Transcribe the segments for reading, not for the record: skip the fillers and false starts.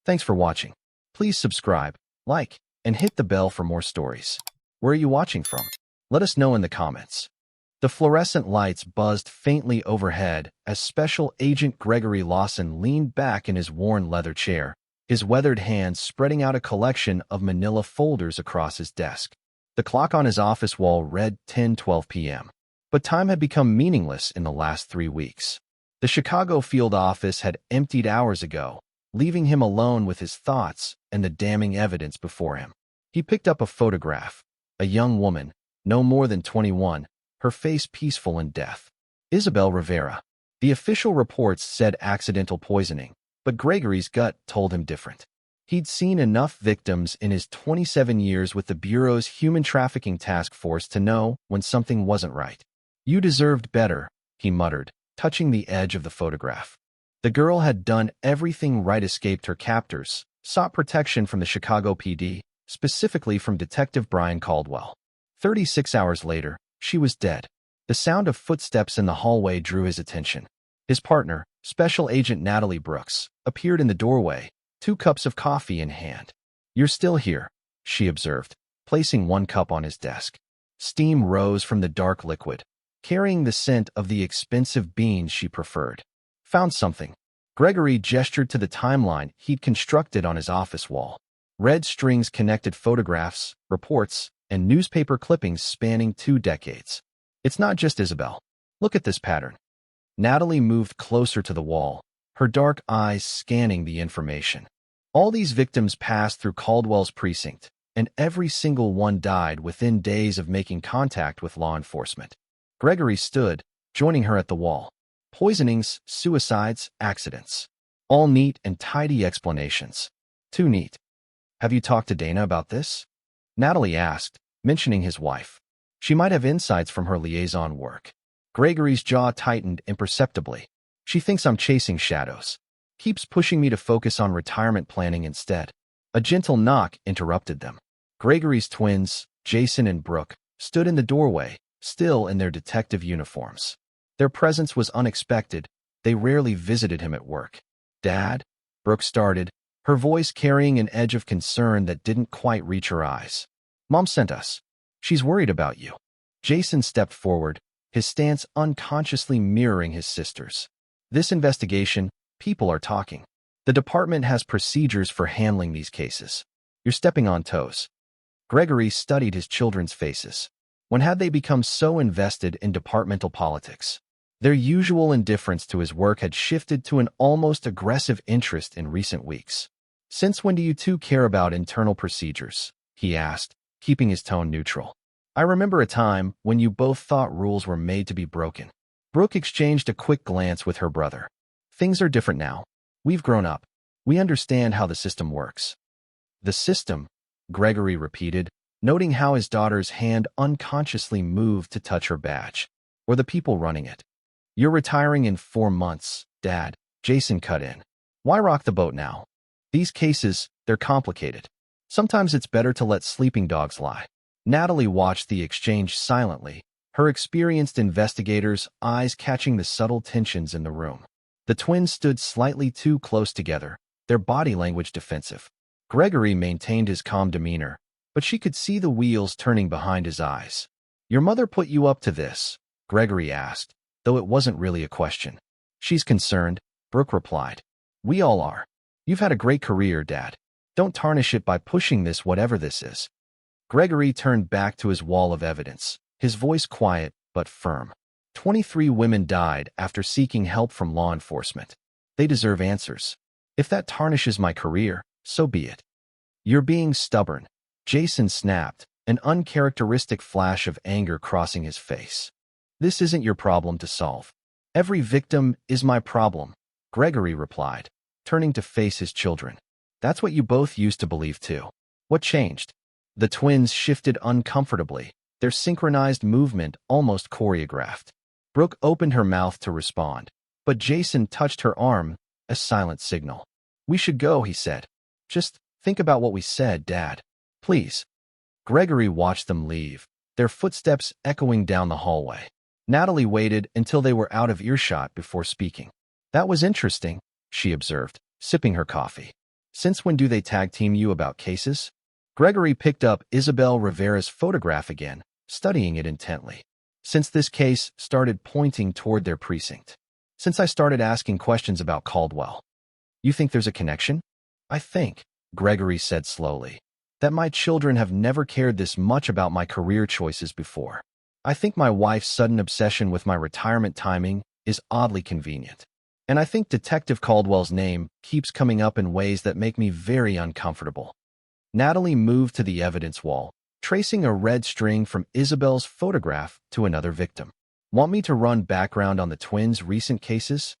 Thanks for watching. Please subscribe, like, and hit the bell for more stories. Where are you watching from? Let us know in the comments. The fluorescent lights buzzed faintly overhead as Special Agent Gregory Lawson leaned back in his worn leather chair, his weathered hands spreading out a collection of manila folders across his desk. The clock on his office wall read 10:12 p.m. But time had become meaningless in the last 3 weeks. The Chicago field office had emptied hours ago, leaving him alone with his thoughts and the damning evidence before him. He picked up a photograph. A young woman, no more than 21, her face peaceful in death. Isabel Rivera. The official reports said accidental poisoning, but Gregory's gut told him different. He'd seen enough victims in his 27 years with the Bureau's Human Trafficking Task Force to know when something wasn't right. "You deserved better," he muttered, touching the edge of the photograph. The girl had done everything right, escaped her captors, sought protection from the Chicago PD, specifically from Detective Brian Caldwell. 36 hours later, she was dead. The sound of footsteps in the hallway drew his attention. His partner, Special Agent Natalie Brooks, appeared in the doorway, 2 cups of coffee in hand. "You're still here," she observed, placing 1 cup on his desk. Steam rose from the dark liquid, carrying the scent of the expensive beans she preferred. "Found something." Gregory gestured to the timeline he'd constructed on his office wall. Red strings connected photographs, reports, and newspaper clippings spanning 2 decades. "It's not just Isabel. Look at this pattern." Natalie moved closer to the wall, her dark eyes scanning the information. All these victims passed through Caldwell's precinct, and every single one died within days of making contact with law enforcement. Gregory stood, joining her at the wall. Poisonings, suicides, accidents. All neat and tidy explanations. Too neat. "Have you talked to Dana about this?" Natalie asked, mentioning his wife. "She might have insights from her liaison work." Gregory's jaw tightened imperceptibly. "She thinks I'm chasing shadows. Keeps pushing me to focus on retirement planning instead." A gentle knock interrupted them. Gregory's twins, Jason and Brooke, stood in the doorway, still in their detective uniforms. Their presence was unexpected. They rarely visited him at work. "Dad?" Brooke started, her voice carrying an edge of concern that didn't quite reach her eyes. "Mom sent us. She's worried about you." Jason stepped forward, his stance unconsciously mirroring his sister's. "This investigation, people are talking. The department has procedures for handling these cases. You're stepping on toes." Gregory studied his children's faces. When had they become so invested in departmental politics? Their usual indifference to his work had shifted to an almost aggressive interest in recent weeks. "Since when do you two care about internal procedures?" he asked, keeping his tone neutral. "I remember a time when you both thought rules were made to be broken." Brooke exchanged a quick glance with her brother. "Things are different now. We've grown up. We understand how the system works." "The system," Gregory repeated, noting how his daughter's hand unconsciously moved to touch her badge. "Or the people running it." "You're retiring in 4 months, Dad," Jason cut in. "Why rock the boat now? These cases, they're complicated. Sometimes it's better to let sleeping dogs lie." Natalie watched the exchange silently, her experienced investigator's eyes catching the subtle tensions in the room. The twins stood slightly too close together, their body language defensive. Gregory maintained his calm demeanor, but she could see the wheels turning behind his eyes. "Your mother put you up to this?" Gregory asked, though it wasn't really a question. "She's concerned," Brooke replied. "We all are. You've had a great career, Dad. Don't tarnish it by pushing this, whatever this is." Gregory turned back to his wall of evidence, his voice quiet but firm. 23 women died after seeking help from law enforcement. They deserve answers. If that tarnishes my career, so be it. "You're being stubborn," Jason snapped, an uncharacteristic flash of anger crossing his face. "This isn't your problem to solve." "Every victim is my problem," Gregory replied, turning to face his children. "That's what you both used to believe too. What changed?" The twins shifted uncomfortably, their synchronized movement almost choreographed. Brooke opened her mouth to respond, but Jason touched her arm, a silent signal. "We should go," he said. "Just think about what we said, Dad. Please." Gregory watched them leave, their footsteps echoing down the hallway. Natalie waited until they were out of earshot before speaking. "That was interesting," she observed, sipping her coffee. Since when do they tag team you about cases? Gregory picked up Isabel Rivera's photograph again, studying it intently. Since this case started pointing toward their precinct. Since I started asking questions about Caldwell. You think there's a connection? I think, Gregory said slowly, that my children have never cared this much about my career choices before. I think my wife's sudden obsession with my retirement timing is oddly convenient. And I think Detective Caldwell's name keeps coming up in ways that make me very uncomfortable. Natalie moved to the evidence wall, tracing a red string from Isabel's photograph to another victim. Want me to run background on the twins' recent cases?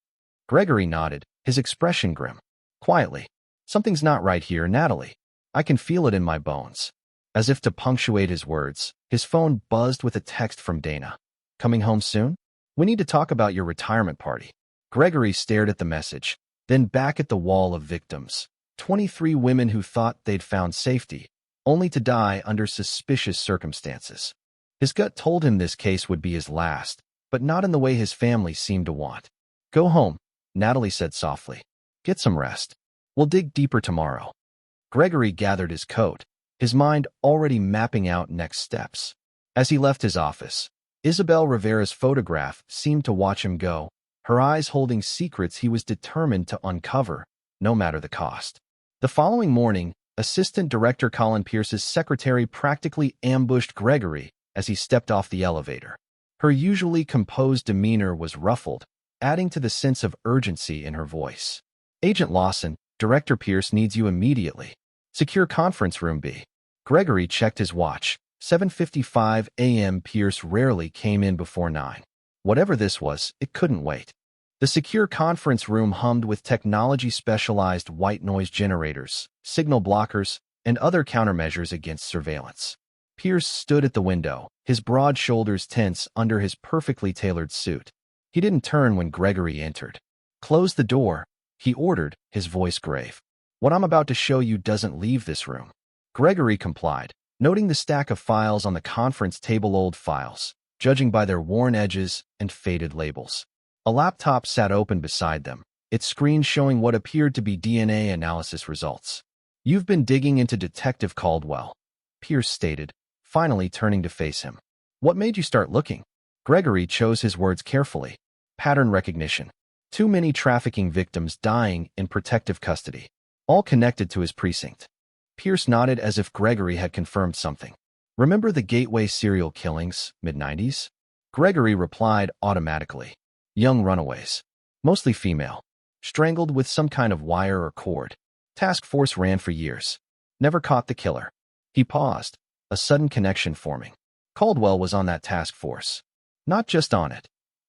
Gregory nodded, his expression grim. Quietly. Something's not right here, Natalie. I can feel it in my bones. As if to punctuate his words, his phone buzzed with a text from Dana. Coming home soon? We need to talk about your retirement party. Gregory stared at the message, then back at the wall of victims. 23 women who thought they'd found safety, only to die under suspicious circumstances. His gut told him this case would be his last, but not in the way his family seemed to want. Go home, Natalie said softly. Get some rest. We'll dig deeper tomorrow. Gregory gathered his coat, his mind already mapping out next steps. As he left his office, Isabel Rivera's photograph seemed to watch him go, her eyes holding secrets he was determined to uncover, no matter the cost. The following morning, Assistant Director Colin Pierce's secretary practically ambushed Gregory as he stepped off the elevator. Her usually composed demeanor was ruffled, adding to the sense of urgency in her voice. Agent Lawson, Director Pierce needs you immediately. Secure conference room B. Gregory checked his watch. 7:55 a.m. Pierce rarely came in before 9. Whatever this was, it couldn't wait. The secure conference room hummed with technology-specialized white noise generators, signal blockers, and other countermeasures against surveillance. Pierce stood at the window, his broad shoulders tense under his perfectly tailored suit. He didn't turn when Gregory entered. Close the door, he ordered, his voice grave. What I'm about to show you doesn't leave this room. Gregory complied, noting the stack of files on the conference table, old files, judging by their worn edges and faded labels. A laptop sat open beside them, its screen showing what appeared to be DNA analysis results. You've been digging into Detective Caldwell, Pierce stated, finally turning to face him. What made you start looking? Gregory chose his words carefully. Pattern recognition. Too many trafficking victims dying in protective custody, all connected to his precinct. Pierce nodded as if Gregory had confirmed something. Remember the Gateway serial killings, mid-90s? Gregory replied automatically. Young runaways. Mostly female. Strangled with some kind of wire or cord. Task force ran for years. Never caught the killer. He paused, a sudden connection forming. Caldwell was on that task force. Not just on it.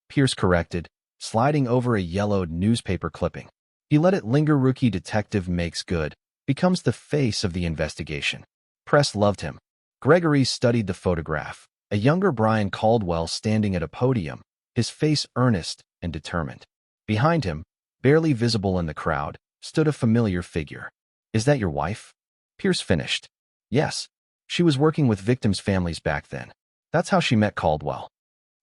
Pierce corrected, sliding over a yellowed newspaper clipping. He let it linger. Rookie detective makes good. Becomes the face of the investigation. Press loved him. Gregory studied the photograph. A younger Brian Caldwell standing at a podium, his face earnest and determined. Behind him, barely visible in the crowd, stood a familiar figure. Is that your wife? Pierce finished. Yes. She was working with victims' families back then. That's how she met Caldwell.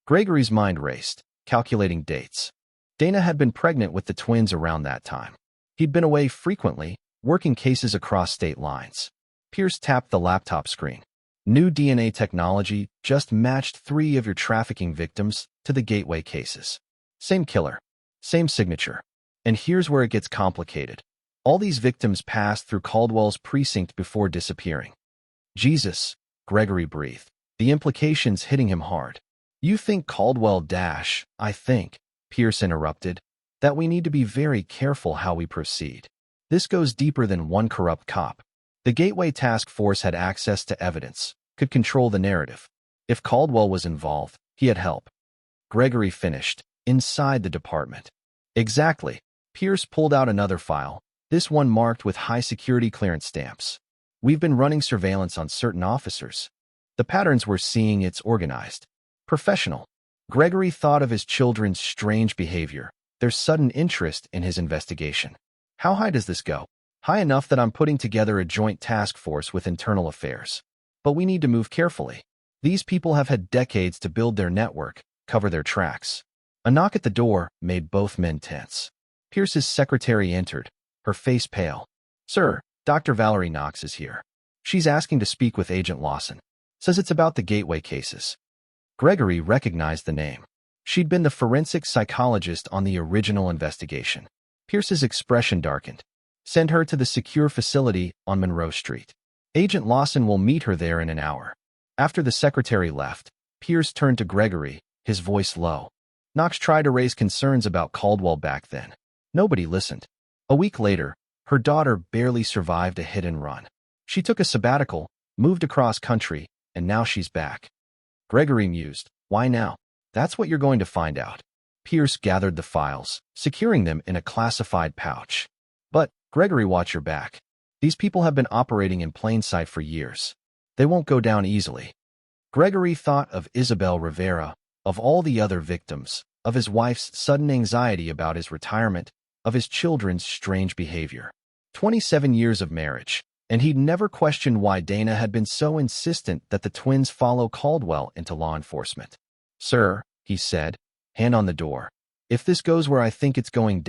Gregory's mind raced, calculating dates. Dana had been pregnant with the twins around that time. He'd been away frequently, working cases across state lines. Pierce tapped the laptop screen. New DNA technology just matched 3 of your trafficking victims to the Gateway cases. Same killer, same signature. And here's where it gets complicated. All these victims passed through Caldwell's precinct before disappearing. Jesus, Gregory breathed, the implications hitting him hard. You think Caldwell dash, I think, Pierce interrupted, that we need to be very careful how we proceed. This goes deeper than one corrupt cop. The Gateway Task Force had access to evidence, could control the narrative. If Caldwell was involved, he had help. Gregory finished, inside the department. Exactly. Pierce pulled out another file, this one marked with high security clearance stamps. We've been running surveillance on certain officers. The patterns we're seeing, it's organized. Professional. Gregory thought of his children's strange behavior, their sudden interest in his investigation. How high does this go? High enough that I'm putting together a joint task force with internal affairs. But we need to move carefully. These people have had decades to build their network, cover their tracks. A knock at the door made both men tense. Pierce's secretary entered, her face pale. Sir, Dr. Valerie Knox is here. She's asking to speak with Agent Lawson. Says it's about the Gateway cases. Gregory recognized the name. She'd been the forensic psychologist on the original investigation. Pierce's expression darkened. Send her to the secure facility on Monroe Street. Agent Lawson will meet her there in an hour. After the secretary left, Pierce turned to Gregory, his voice low. Knox tried to raise concerns about Caldwell back then. Nobody listened. A week later, her daughter barely survived a hit and run. She took a sabbatical, moved across country, and now she's back. Gregory mused. Why now? That's what you're going to find out. Pierce gathered the files, securing them in a classified pouch. But, Gregory, watch your back. These people have been operating in plain sight for years. They won't go down easily. Gregory thought of Isabel Rivera, of all the other victims, of his wife's sudden anxiety about his retirement, of his children's strange behavior. 27 years of marriage, and he'd never questioned why Dana had been so insistent that the twins follow Caldwell into law enforcement. Sir, he said, hand on the door. If this goes where I think it's going,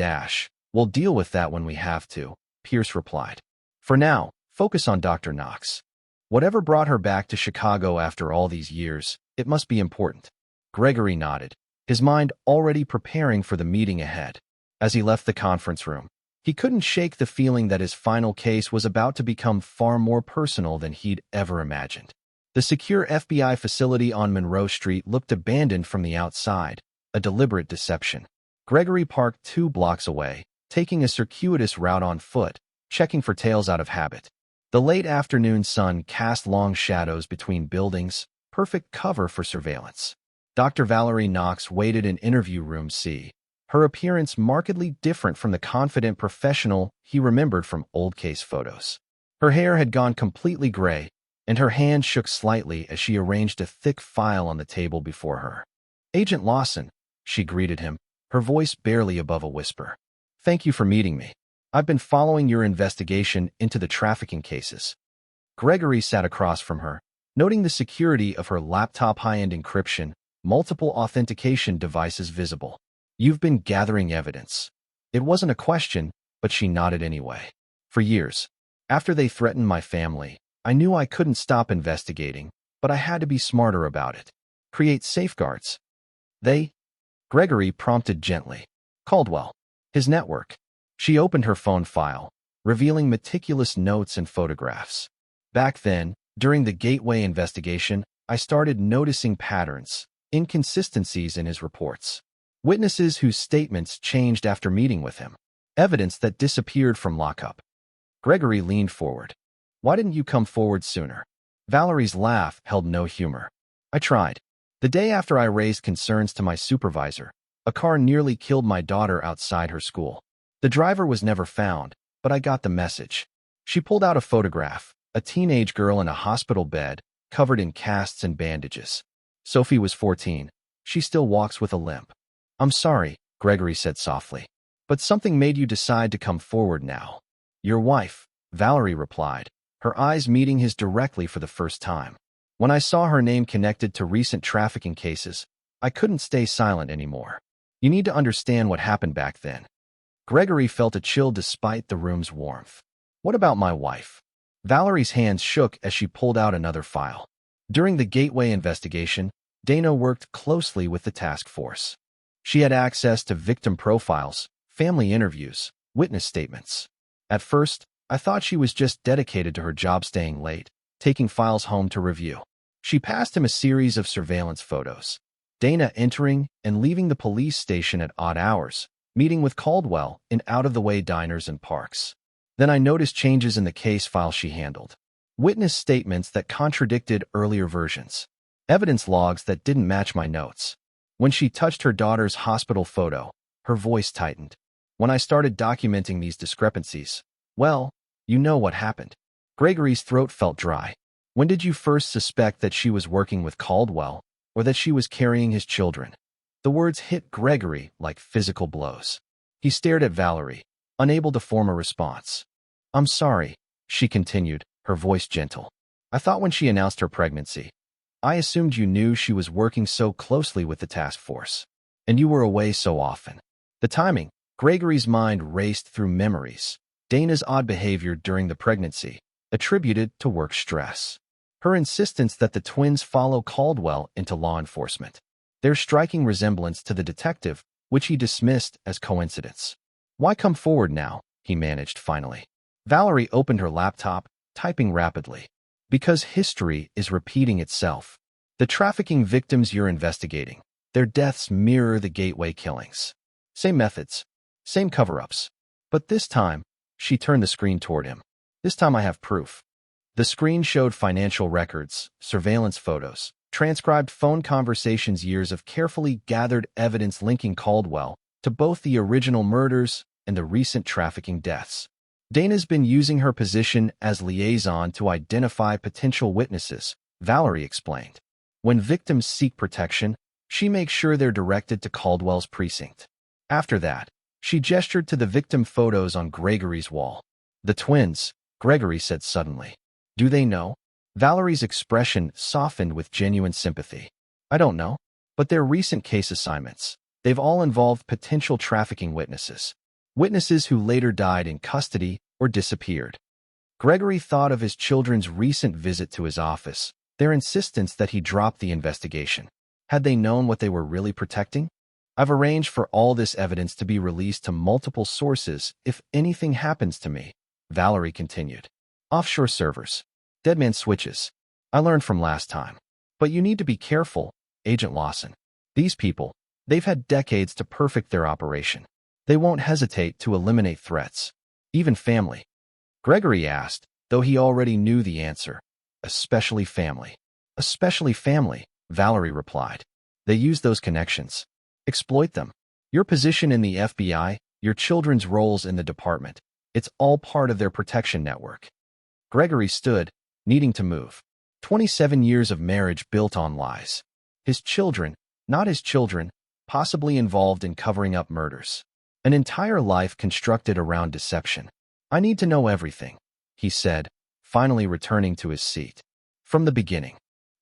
we'll deal with that when we have to, Pierce replied. For now, focus on Dr. Knox. Whatever brought her back to Chicago after all these years, it must be important. Gregory nodded, his mind already preparing for the meeting ahead. As he left the conference room, he couldn't shake the feeling that his final case was about to become far more personal than he'd ever imagined. The secure FBI facility on Monroe Street looked abandoned from the outside, a deliberate deception. Gregory parked 2 blocks away, taking a circuitous route on foot, checking for tails out of habit. The late afternoon sun cast long shadows between buildings, perfect cover for surveillance. Dr. Valerie Knox waited in interview room C, her appearance markedly different from the confident professional he remembered from old case photos. Her hair had gone completely gray, and her hand shook slightly as she arranged a thick file on the table before her. Agent Lawson, she greeted him, her voice barely above a whisper. Thank you for meeting me. I've been following your investigation into the trafficking cases. Gregory sat across from her, noting the security of her laptop, high-end encryption, multiple authentication devices visible. You've been gathering evidence. It wasn't a question, but she nodded anyway. For years, after they threatened my family, I knew I couldn't stop investigating, but I had to be smarter about it. Create safeguards. Gregory prompted gently. Caldwell. His network. She opened her phone file, revealing meticulous notes and photographs. Back then, during the Gateway investigation, I started noticing patterns, inconsistencies in his reports. Witnesses whose statements changed after meeting with him. Evidence that disappeared from lockup. Gregory leaned forward. Why didn't you come forward sooner? Valerie's laugh held no humor. I tried. The day after I raised concerns to my supervisor, a car nearly killed my daughter outside her school. The driver was never found, but I got the message. She pulled out a photograph, a teenage girl in a hospital bed, covered in casts and bandages. Sophie was 14. She still walks with a limp. I'm sorry, Gregory said softly, but something made you decide to come forward now. Your wife, Valerie replied, her eyes meeting his directly for the first time. When I saw her name connected to recent trafficking cases, I couldn't stay silent anymore. You need to understand what happened back then. Gregory felt a chill despite the room's warmth. What about my wife? Valerie's hands shook as she pulled out another file. During the Gateway investigation, Dana worked closely with the task force. She had access to victim profiles, family interviews, witness statements. At first, I thought she was just dedicated to her job, staying late, taking files home to review. She passed him a series of surveillance photos. Dana entering and leaving the police station at odd hours, meeting with Caldwell in out-of-the-way diners and parks. Then I noticed changes in the case file she handled. Witness statements that contradicted earlier versions. Evidence logs that didn't match my notes. When she touched her daughter's hospital photo, her voice tightened. When I started documenting these discrepancies, well, you know what happened. Gregory's throat felt dry. When did you first suspect that she was working with Caldwell, or that she was carrying his children? The words hit Gregory like physical blows. He stared at Valerie, unable to form a response. I'm sorry, she continued, her voice gentle. I thought when she announced her pregnancy, I assumed you knew she was working so closely with the task force, and you were away so often. The timing, Gregory's mind raced through memories. Dana's odd behavior during the pregnancy, attributed to work stress. Her insistence that the twins follow Caldwell into law enforcement. Their striking resemblance to the detective, which he dismissed as coincidence. Why come forward now? He managed finally. Valerie opened her laptop, typing rapidly. Because history is repeating itself. The trafficking victims you're investigating, their deaths mirror the Gateway killings. Same methods, same cover-ups. But this time, she turned the screen toward him. This time I have proof. The screen showed financial records, surveillance photos, transcribed phone conversations, years of carefully gathered evidence linking Caldwell to both the original murders and the recent trafficking deaths. Dana's been using her position as liaison to identify potential witnesses, Valerie explained. When victims seek protection, she makes sure they're directed to Caldwell's precinct. After that, she gestured to the victim photos on Gregory's wall. The twins, Gregory said suddenly. Do they know? Valerie's expression softened with genuine sympathy. I don't know, but they're recent case assignments. They've all involved potential trafficking witnesses. Witnesses who later died in custody or disappeared. Gregory thought of his children's recent visit to his office, their insistence that he drop the investigation. Had they known what they were really protecting? I've arranged for all this evidence to be released to multiple sources if anything happens to me, Valerie continued. Offshore servers. Deadman switches. I learned from last time. But you need to be careful, Agent Lawson. These people, they've had decades to perfect their operation. They won't hesitate to eliminate threats. Even family. Gregory asked, though he already knew the answer. Especially family. Especially family, Valerie replied. They use those connections. Exploit them. Your position in the FBI, your children's roles in the department, it's all part of their protection network. Gregory stood, needing to move. 27 years of marriage built on lies. His children, not his children, possibly involved in covering up murders. An entire life constructed around deception. I need to know everything, he said, finally returning to his seat. From the beginning.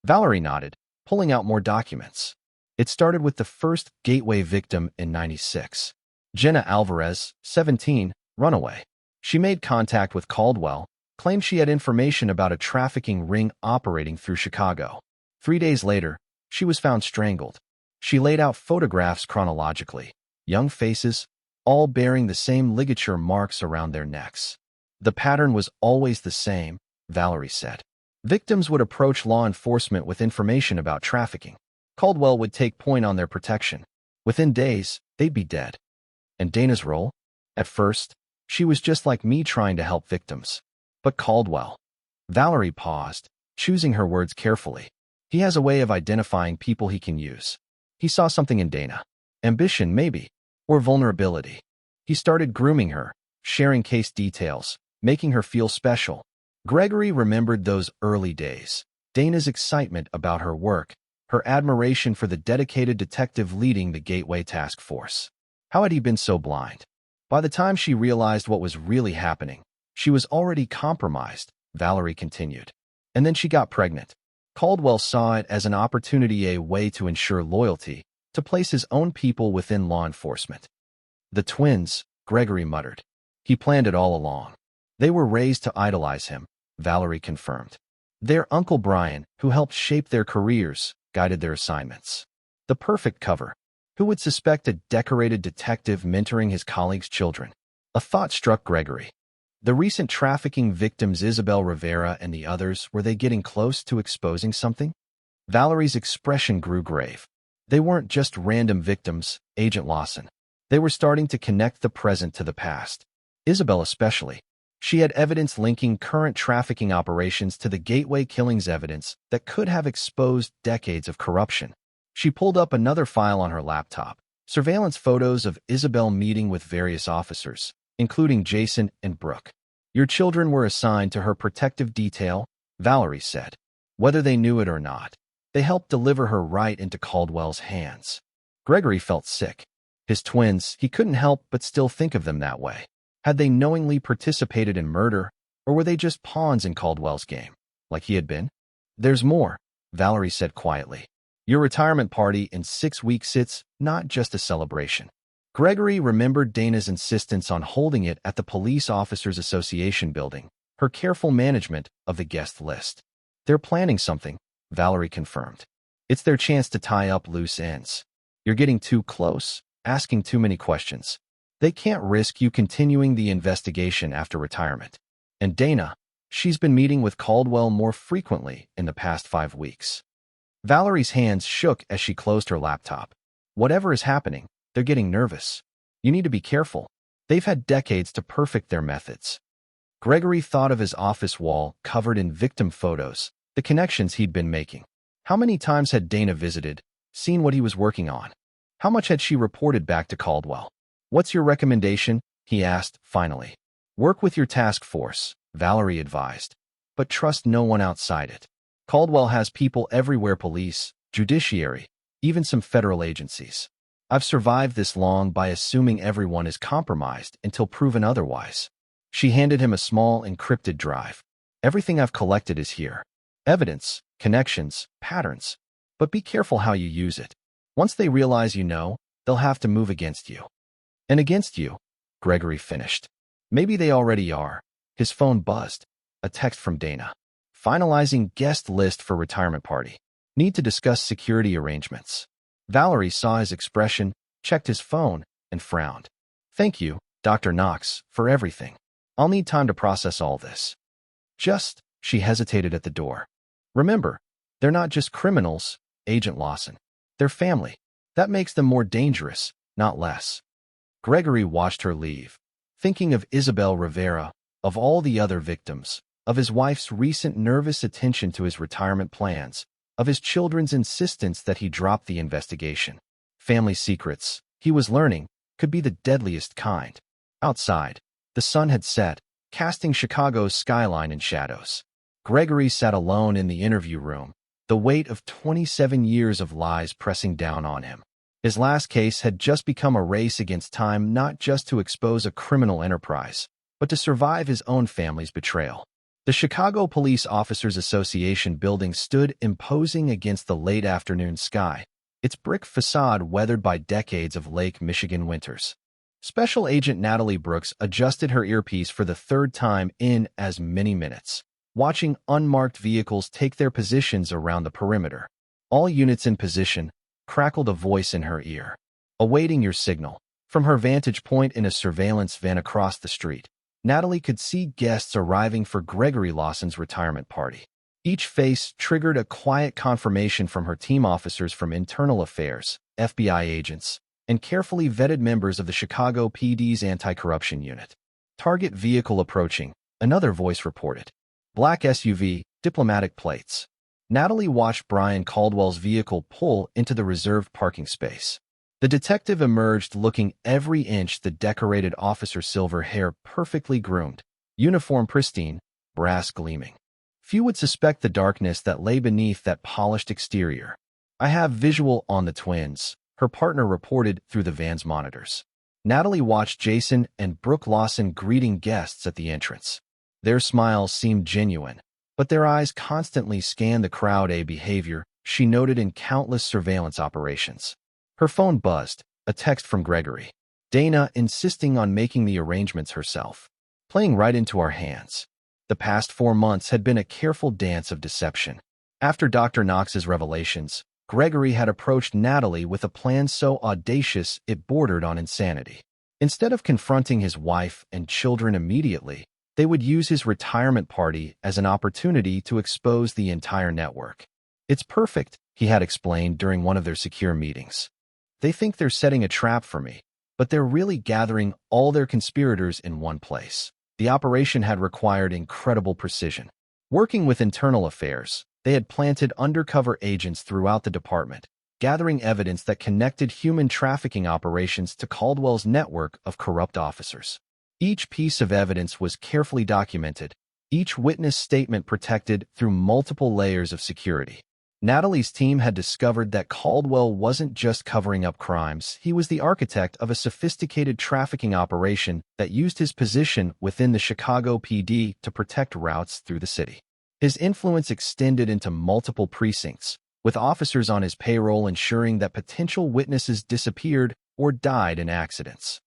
Valerie nodded, pulling out more documents. It started with the first Gateway victim in '96. Jenna Alvarez, 17, runaway. She made contact with Caldwell, claimed she had information about a trafficking ring operating through Chicago. 3 days later, she was found strangled. She laid out photographs chronologically. Young faces, all bearing the same ligature marks around their necks. The pattern was always the same, Valerie said. Victims would approach law enforcement with information about trafficking. Caldwell would take point on their protection. Within days, they'd be dead. And Dana's role? At first, she was just like me trying to help victims. But Caldwell. Valerie paused, choosing her words carefully. He has a way of identifying people he can use. He saw something in Dana. Ambition, maybe. Or vulnerability. He started grooming her, sharing case details, making her feel special. Gregory remembered those early days. Dana's excitement about her work, her admiration for the dedicated detective leading the Gateway Task Force. How had he been so blind? By the time she realized what was really happening, she was already compromised, Valerie continued. And then she got pregnant. Caldwell saw it as an opportunity, a way to ensure loyalty, to place his own people within law enforcement. The twins, Gregory muttered. He planned it all along. They were raised to idolize him, Valerie confirmed. Their Uncle Brian, who helped shape their careers, guided their assignments. The perfect cover. Who would suspect a decorated detective mentoring his colleagues' children? A thought struck Gregory. The recent trafficking victims, Isabel Rivera and the others, were they getting close to exposing something? Valerie's expression grew grave. They weren't just random victims, Agent Lawson. They were starting to connect the present to the past. Isabel especially. She had evidence linking current trafficking operations to the Gateway killings, evidence that could have exposed decades of corruption. She pulled up another file on her laptop, surveillance photos of Isabel meeting with various officers, including Jason and Brooke. Your children were assigned to her protective detail, Valerie said. Whether they knew it or not, they helped deliver her right into Caldwell's hands. Gregory felt sick. His twins, he couldn't help but still think of them that way. Had they knowingly participated in murder, or were they just pawns in Caldwell's game, like he had been? There's more, Valerie said quietly. Your retirement party in 6 weeks, it's not just a celebration. Gregory remembered Dana's insistence on holding it at the Police Officers Association building, her careful management of the guest list. They're planning something, Valerie confirmed. It's their chance to tie up loose ends. You're getting too close, asking too many questions. They can't risk you continuing the investigation after retirement. And Dana, she's been meeting with Caldwell more frequently in the past 5 weeks. Valerie's hands shook as she closed her laptop. Whatever is happening, they're getting nervous. You need to be careful. They've had decades to perfect their methods. Gregory thought of his office wall covered in victim photos, the connections he'd been making. How many times had Dana visited, seen what he was working on? How much had she reported back to Caldwell? What's your recommendation? He asked, finally. Work with your task force, Valerie advised. But trust no one outside it. Caldwell has people everywhere: police, judiciary, even some federal agencies. I've survived this long by assuming everyone is compromised until proven otherwise. She handed him a small encrypted drive. Everything I've collected is here. Evidence, connections, patterns. But be careful how you use it. Once they realize you know, they'll have to move against you. And against you, Gregory finished. Maybe they already are. His phone buzzed. A text from Dana. Finalizing guest list for retirement party. Need to discuss security arrangements. Valerie saw his expression, checked his phone, and frowned. Thank you, Dr. Knox, for everything. I'll need time to process all this. She hesitated at the door. Remember, they're not just criminals, Agent Lawson. They're family. That makes them more dangerous, not less. Gregory watched her leave, thinking of Isabel Rivera, of all the other victims, of his wife's recent nervous attention to his retirement plans, of his children's insistence that he drop the investigation. Family secrets, he was learning, could be the deadliest kind. Outside, the sun had set, casting Chicago's skyline in shadows. Gregory sat alone in the interview room, the weight of 27 years of lies pressing down on him. His last case had just become a race against time, not just to expose a criminal enterprise, but to survive his own family's betrayal. The Chicago Police Officers Association building stood imposing against the late afternoon sky, its brick facade weathered by decades of Lake Michigan winters. Special Agent Natalie Brooks adjusted her earpiece for the third time in as many minutes, watching unmarked vehicles take their positions around the perimeter. All units in position, crackled a voice in her ear. Awaiting your signal. From her vantage point in a surveillance van across the street, Natalie could see guests arriving for Gregory Lawson's retirement party. Each face triggered a quiet confirmation from her team: officers from Internal Affairs, FBI agents, and carefully vetted members of the Chicago PD's anti-corruption unit. Target vehicle approaching, another voice reported. Black SUV, diplomatic plates. Natalie watched Brian Caldwell's vehicle pull into the reserved parking space. The detective emerged looking every inch the decorated officer, silver hair perfectly groomed, uniform pristine, brass gleaming. Few would suspect the darkness that lay beneath that polished exterior. I have visual on the twins, her partner reported through the van's monitors. Natalie watched Jason and Brooke Lawson greeting guests at the entrance. Their smiles seemed genuine, but their eyes constantly scanned the crowd, a behavior she noted in countless surveillance operations. Her phone buzzed, a text from Gregory. Dana insisting on making the arrangements herself. Playing right into our hands. The past 4 months had been a careful dance of deception. After Dr. Knox's revelations, Gregory had approached Natalie with a plan so audacious it bordered on insanity. Instead of confronting his wife and children immediately, they would use his retirement party as an opportunity to expose the entire network. It's perfect, he had explained during one of their secure meetings. They think they're setting a trap for me, but they're really gathering all their conspirators in one place. The operation had required incredible precision. Working with Internal Affairs, they had planted undercover agents throughout the department, gathering evidence that connected human trafficking operations to Caldwell's network of corrupt officers. Each piece of evidence was carefully documented, each witness statement protected through multiple layers of security. Natalie's team had discovered that Caldwell wasn't just covering up crimes, he was the architect of a sophisticated trafficking operation that used his position within the Chicago PD to protect routes through the city. His influence extended into multiple precincts, with officers on his payroll ensuring that potential witnesses disappeared or died in accidents.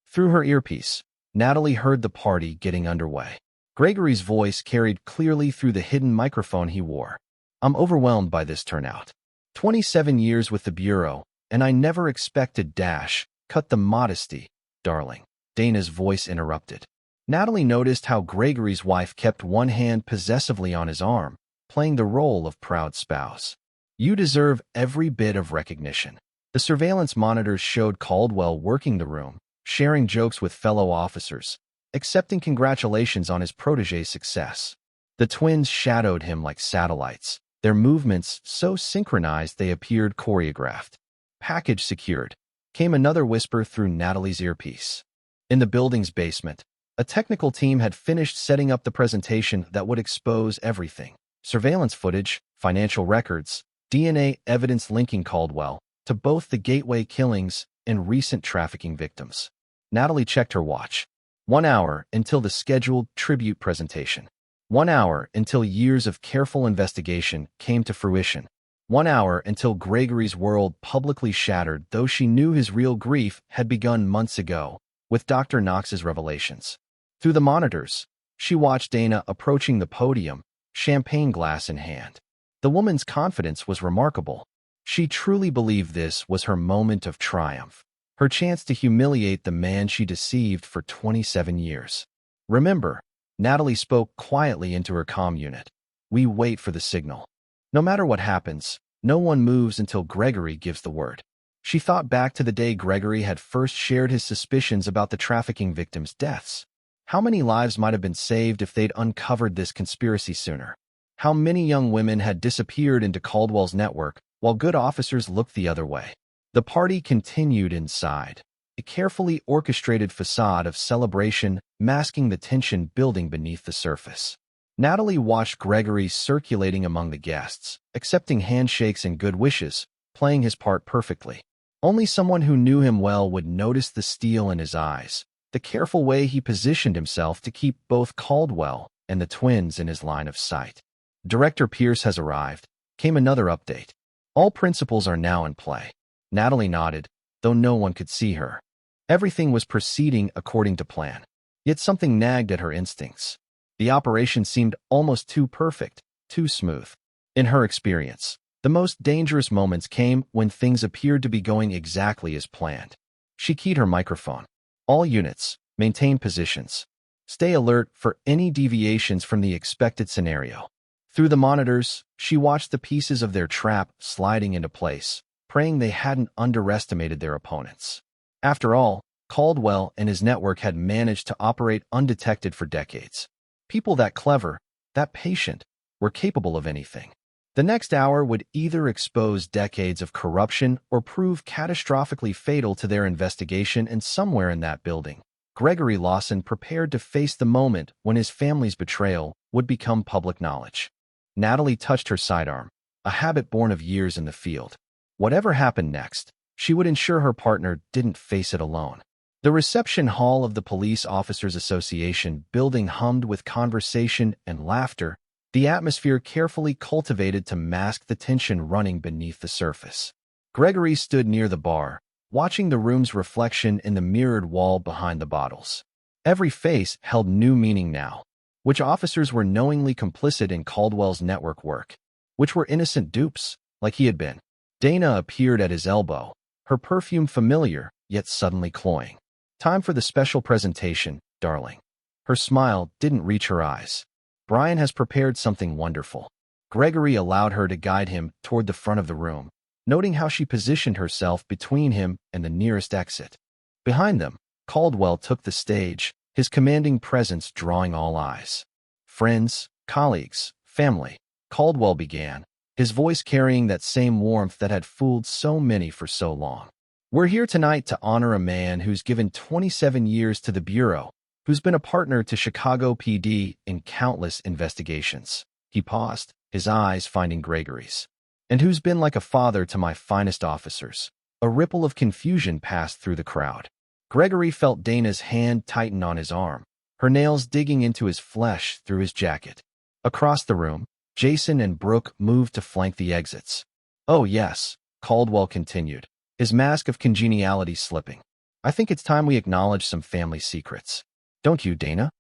Through her earpiece, Natalie heard the party getting underway. Gregory's voice carried clearly through the hidden microphone he wore. "I'm overwhelmed by this turnout. 27 years with the Bureau, and I never expected dash. Cut the modesty, darling," Dana's voice interrupted. Natalie noticed how Gregory's wife kept one hand possessively on his arm, playing the role of proud spouse. "You deserve every bit of recognition." The surveillance monitors showed Caldwell working the room, sharing jokes with fellow officers, accepting congratulations on his protégé's success. The twins shadowed him like satellites, their movements so synchronized they appeared choreographed. "Package secured," came another whisper through Natalie's earpiece. In the building's basement, a technical team had finished setting up the presentation that would expose everything. Surveillance footage, financial records, DNA evidence linking Caldwell to both the Gateway killings and recent trafficking victims. Natalie checked her watch. 1 hour until the scheduled tribute presentation. 1 hour until years of careful investigation came to fruition. 1 hour until Gregory's world publicly shattered, though she knew his real grief had begun months ago, with Dr. Knox's revelations. Through the monitors, she watched Dana approaching the podium, champagne glass in hand. The woman's confidence was remarkable. She truly believed this was her moment of triumph, her chance to humiliate the man she deceived for 27 years. "Remember," Natalie spoke quietly into her comm unit, "we wait for the signal. No matter what happens, no one moves until Gregory gives the word." She thought back to the day Gregory had first shared his suspicions about the trafficking victims' deaths. How many lives might have been saved if they'd uncovered this conspiracy sooner? How many young women had disappeared into Caldwell's network while good officers looked the other way? The party continued inside, a carefully orchestrated facade of celebration masking the tension building beneath the surface. Natalie watched Gregory circulating among the guests, accepting handshakes and good wishes, playing his part perfectly. Only someone who knew him well would notice the steel in his eyes, the careful way he positioned himself to keep both Caldwell and the twins in his line of sight. "Director Pierce has arrived," came another update. "All principals are now in play." Natalie nodded, though no one could see her. Everything was proceeding according to plan. Yet something nagged at her instincts. The operation seemed almost too perfect, too smooth. In her experience, the most dangerous moments came when things appeared to be going exactly as planned. She keyed her microphone. "All units, maintain positions. Stay alert for any deviations from the expected scenario." Through the monitors, she watched the pieces of their trap sliding into place, praying they hadn't underestimated their opponents. After all, Caldwell and his network had managed to operate undetected for decades. People that clever, that patient, were capable of anything. The next hour would either expose decades of corruption or prove catastrophically fatal to their investigation, and somewhere in that building, Gregory Lawson prepared to face the moment when his family's betrayal would become public knowledge. Natalie touched her sidearm, a habit born of years in the field. Whatever happened next, she would ensure her partner didn't face it alone. The reception hall of the Police Officers Association building hummed with conversation and laughter, the atmosphere carefully cultivated to mask the tension running beneath the surface. Gregory stood near the bar, watching the room's reflection in the mirrored wall behind the bottles. Every face held new meaning now. Which officers were knowingly complicit in Caldwell's network work? Which were innocent dupes, like he had been? Dana appeared at his elbow, her perfume familiar, yet suddenly cloying. "Time for the special presentation, darling." Her smile didn't reach her eyes. "Brian has prepared something wonderful." Gregory allowed her to guide him toward the front of the room, noting how she positioned herself between him and the nearest exit. Behind them, Caldwell took the stage, his commanding presence drawing all eyes. "Friends, colleagues, family," Caldwell began, his voice carrying that same warmth that had fooled so many for so long. "We're here tonight to honor a man who's given 27 years to the Bureau, who's been a partner to Chicago PD in countless investigations." He paused, his eyes finding Gregory's. "And who's been like a father to my finest officers." A ripple of confusion passed through the crowd. Gregory felt Dana's hand tighten on his arm, her nails digging into his flesh through his jacket. Across the room, Jason and Brooke moved to flank the exits. "Oh yes," Caldwell continued. his mask of congeniality slipping. I think it's time we acknowledge some family secrets. Don't you, Dana?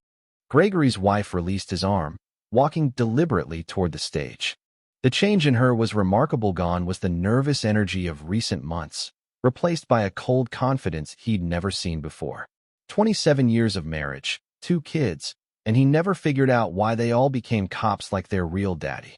Gregory's wife released his arm, walking deliberately toward the stage. The change in her was remarkable. Gone was the nervous energy of recent months, replaced by a cold confidence he'd never seen before. 27 years of marriage, 2 kids, and he never figured out why they all became cops like their real daddy.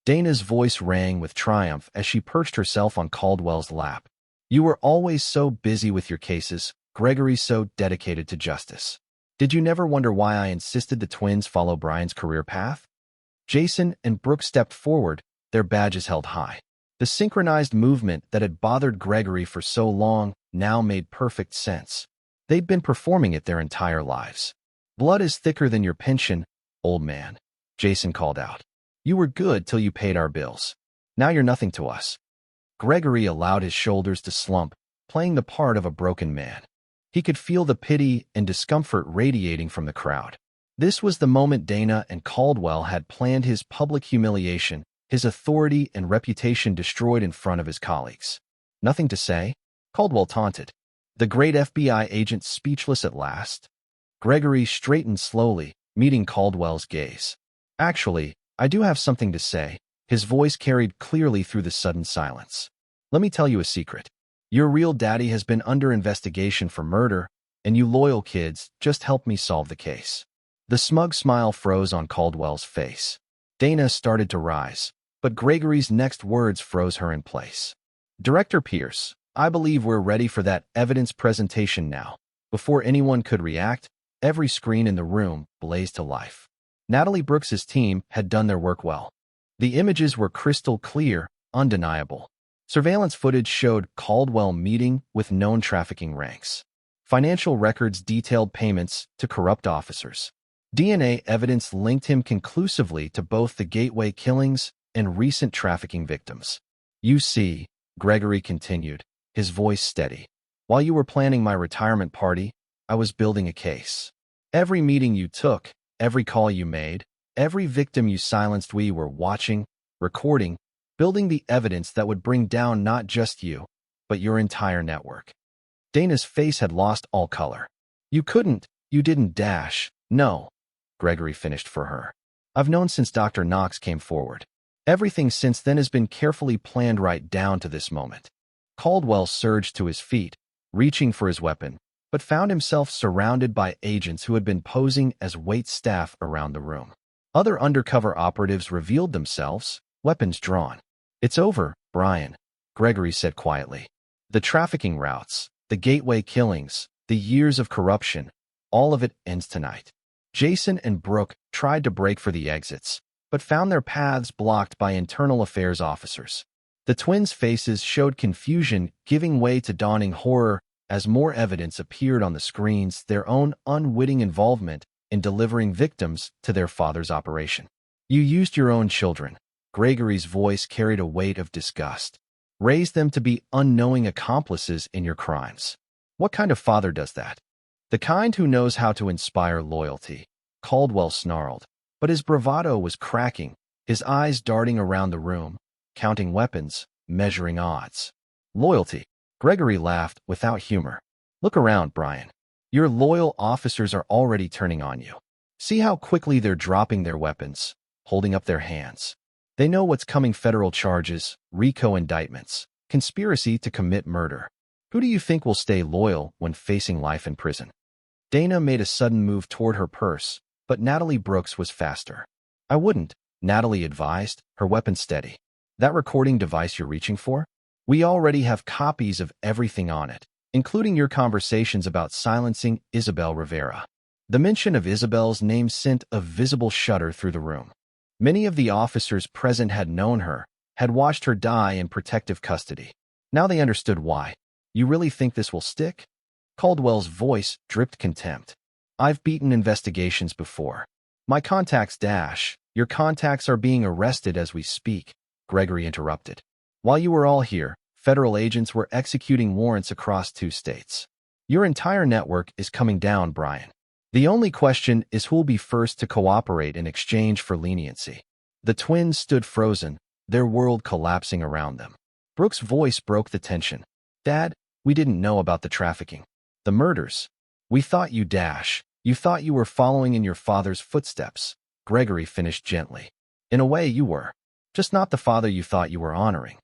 Dana's voice rang with triumph as she perched herself on Caldwell's lap. You were always so busy with your cases, Gregory so dedicated to justice. Did you never wonder why I insisted the twins follow Brian's career path? Jason and Brooke stepped forward, their badges held high. The synchronized movement that had bothered Gregory for so long now made perfect sense. They'd been performing it their entire lives. Blood is thicker than your pension, old man, Jason called out. You were good till you paid our bills. Now you're nothing to us. Gregory allowed his shoulders to slump, playing the part of a broken man. He could feel the pity and discomfort radiating from the crowd. This was the moment Dana and Caldwell had planned his public humiliation, his authority and reputation destroyed in front of his colleagues. Nothing to say? Caldwell taunted. The great FBI agent speechless at last. Gregory straightened slowly, meeting Caldwell's gaze. Actually, I do have something to say. His voice carried clearly through the sudden silence. Let me tell you a secret. Your real daddy has been under investigation for murder, and you loyal kids just helped me solve the case. The smug smile froze on Caldwell's face. Dana started to rise, but Gregory's next words froze her in place. Director Pierce, I believe we're ready for that evidence presentation now. Before anyone could react, every screen in the room blazed to life. Natalie Brooks's team had done their work well. The images were crystal clear, undeniable. Surveillance footage showed Caldwell meeting with known trafficking ranks. Financial records detailed payments to corrupt officers. DNA evidence linked him conclusively to both the Gateway killings and recent trafficking victims. You see, Gregory continued, his voice steady. While you were planning my retirement party, I was building a case. Every meeting you took, every call you made, every victim you silenced, we were watching, recording, building the evidence that would bring down not just you, but your entire network. Dana's face had lost all color. You didn't dash, no, Gregory finished for her. I've known since Dr. Knox came forward. Everything since then has been carefully planned right down to this moment. Caldwell surged to his feet, reaching for his weapon, but found himself surrounded by agents who had been posing as wait staff around the room. Other undercover operatives revealed themselves, weapons drawn. It's over, Brian, Gregory said quietly. The trafficking routes, the Gateway killings, the years of corruption, all of it ends tonight. Jason and Brooke tried to break for the exits, but found their paths blocked by internal affairs officers. The twins' faces showed confusion, giving way to dawning horror as more evidence appeared on the screens, their own unwitting involvement in delivering victims to their father's operation. You used your own children. Gregory's voice carried a weight of disgust. Raised them to be unknowing accomplices in your crimes. What kind of father does that? The kind who knows how to inspire loyalty, Caldwell snarled. But his bravado was cracking, his eyes darting around the room, counting weapons, measuring odds. Loyalty. Gregory laughed without humor. Look around, Brian. Your loyal officers are already turning on you. See how quickly they're dropping their weapons, holding up their hands. They know what's coming: federal charges, RICO indictments, conspiracy to commit murder. Who do you think will stay loyal when facing life in prison? Dana made a sudden move toward her purse, but Natalie Brooks was faster. I wouldn't, Natalie advised, her weapon steady. That recording device you're reaching for? We already have copies of everything on it, including your conversations about silencing Isabel Rivera. The mention of Isabel's name sent a visible shudder through the room. Many of the officers present had known her, had watched her die in protective custody. Now they understood why. You really think this will stick? Caldwell's voice dripped contempt. I've beaten investigations before. My contacts dash. Your contacts are being arrested as we speak, Gregory interrupted. While you were all here, federal agents were executing warrants across 2 states. Your entire network is coming down, Brian. The only question is who'll be first to cooperate in exchange for leniency. The twins stood frozen, their world collapsing around them. Brooks' voice broke the tension. Dad, we didn't know about the trafficking. The murders. We thought you dash. You thought you were following in your father's footsteps. Gregory finished gently. In a way, you were. Just not the father you thought you were honoring.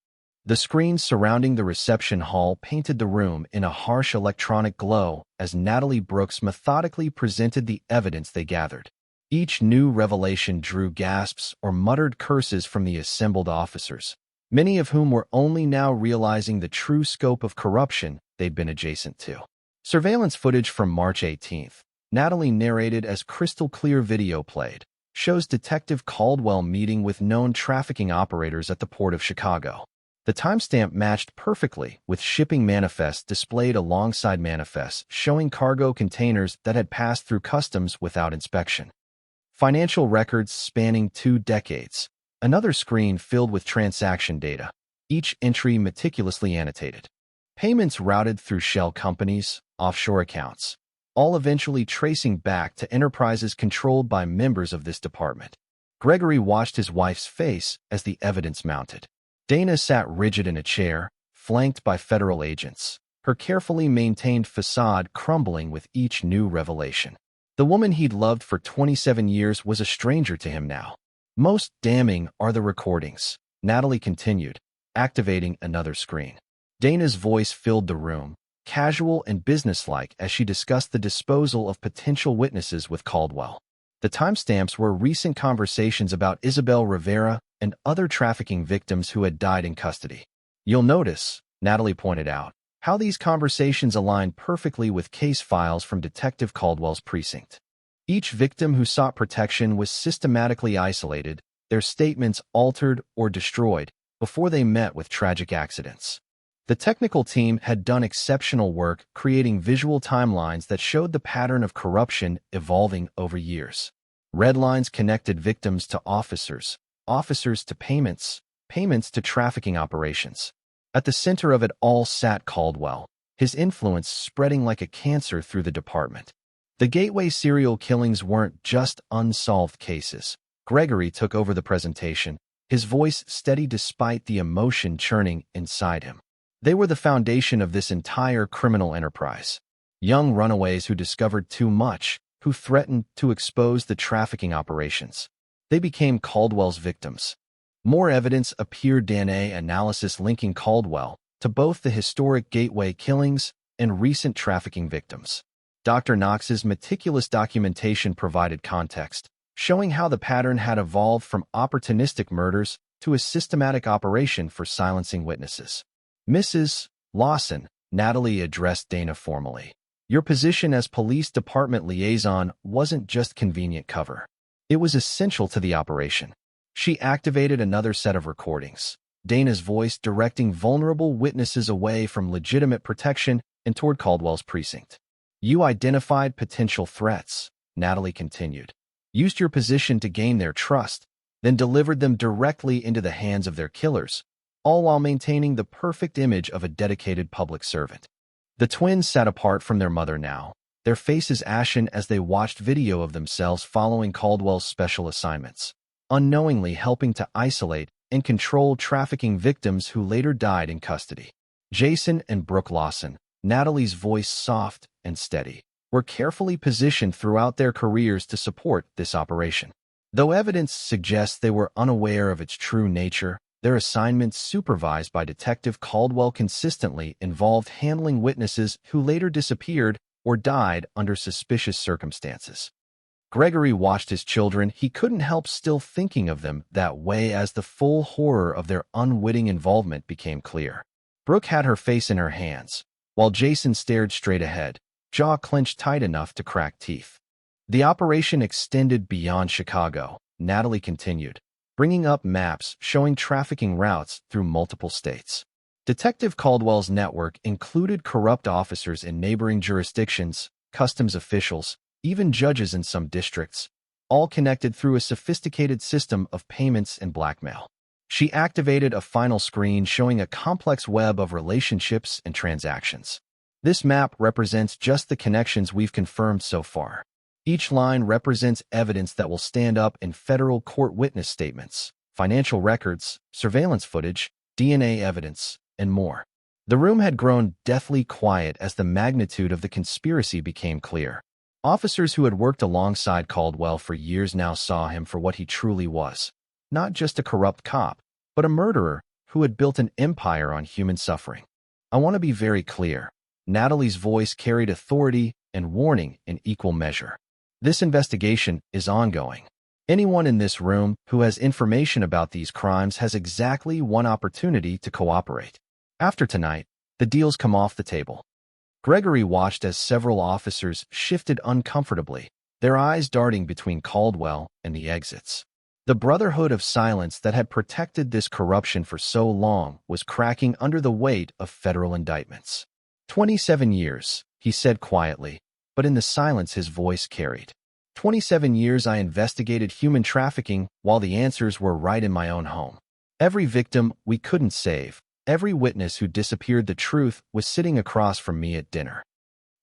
The screens surrounding the reception hall painted the room in a harsh electronic glow as Natalie Brooks methodically presented the evidence they gathered. Each new revelation drew gasps or muttered curses from the assembled officers, many of whom were only now realizing the true scope of corruption they'd been adjacent to. Surveillance footage from March 18th, Natalie narrated as crystal-clear video played, shows Detective Caldwell meeting with known trafficking operators at the Port of Chicago. The timestamp matched perfectly with shipping manifests displayed alongside manifests showing cargo containers that had passed through customs without inspection. Financial records spanning 2 decades. Another screen filled with transaction data, each entry meticulously annotated. Payments routed through shell companies, offshore accounts, all eventually tracing back to enterprises controlled by members of this department. Gregory watched his wife's face as the evidence mounted. Dana sat rigid in a chair, flanked by federal agents, her carefully maintained facade crumbling with each new revelation. The woman he'd loved for 27 years was a stranger to him now. Most damning are the recordings, Natalie continued, activating another screen. Dana's voice filled the room, casual and businesslike as she discussed the disposal of potential witnesses with Caldwell. The timestamps were recent conversations about Isabel Rivera and other trafficking victims who had died in custody. You'll notice, Natalie pointed out, how these conversations align perfectly with case files from Detective Caldwell's precinct. Each victim who sought protection was systematically isolated, their statements altered or destroyed before they met with tragic accidents. The technical team had done exceptional work creating visual timelines that showed the pattern of corruption evolving over years. Red lines connected victims to officers, officers to payments, payments to trafficking operations. At the center of it all sat Caldwell, his influence spreading like a cancer through the department. The Gateway serial killings weren't just unsolved cases. Gregory took over the presentation, his voice steady despite the emotion churning inside him. They were the foundation of this entire criminal enterprise. Young runaways who discovered too much, who threatened to expose the trafficking operations. They became Caldwell's victims. More evidence appeared, DNA analysis linking Caldwell to both the historic Gateway killings and recent trafficking victims. Dr. Knox's meticulous documentation provided context, showing how the pattern had evolved from opportunistic murders to a systematic operation for silencing witnesses. Mrs. Lawson, Natalie addressed Dana formally. Your position as police department liaison wasn't just convenient cover. It was essential to the operation. She activated another set of recordings, Dana's voice directing vulnerable witnesses away from legitimate protection and toward Caldwell's precinct. You identified potential threats, Natalie continued. Used your position to gain their trust, then delivered them directly into the hands of their killers, all while maintaining the perfect image of a dedicated public servant. The twins sat apart from their mother now, their faces ashen as they watched video of themselves following Caldwell's special assignments, unknowingly helping to isolate and control trafficking victims who later died in custody. Jason and Brooke Lawson, Natalie's voice soft and steady, were carefully positioned throughout their careers to support this operation. Though evidence suggests they were unaware of its true nature, their assignments supervised by Detective Caldwell consistently involved handling witnesses who later disappeared or died under suspicious circumstances. Gregory watched his children. He couldn't help still thinking of them that way as the full horror of their unwitting involvement became clear. Brooke had her face in her hands, while Jason stared straight ahead, jaw clenched tight enough to crack teeth. The operation extended beyond Chicago, Natalie continued, bringing up maps showing trafficking routes through multiple states. Detective Caldwell's network included corrupt officers in neighboring jurisdictions, customs officials, even judges in some districts, all connected through a sophisticated system of payments and blackmail. She activated a final screen showing a complex web of relationships and transactions. This map represents just the connections we've confirmed so far. Each line represents evidence that will stand up in federal court witness statements, financial records, surveillance footage, DNA evidence, and more. The room had grown deathly quiet as the magnitude of the conspiracy became clear. Officers who had worked alongside Caldwell for years now saw him for what he truly was. Not just a corrupt cop, but a murderer who had built an empire on human suffering. I want to be very clear. Natalie's voice carried authority and warning in equal measure. This investigation is ongoing. Anyone in this room who has information about these crimes has exactly one opportunity to cooperate. After tonight, the deals come off the table. Gregory watched as several officers shifted uncomfortably, their eyes darting between Caldwell and the exits. The brotherhood of silence that had protected this corruption for so long was cracking under the weight of federal indictments. 27 years, he said quietly, but in the silence his voice carried. 27 years I investigated human trafficking while the answers were right in my own home. Every victim we couldn't save, every witness who disappeared the truth was sitting across from me at dinner.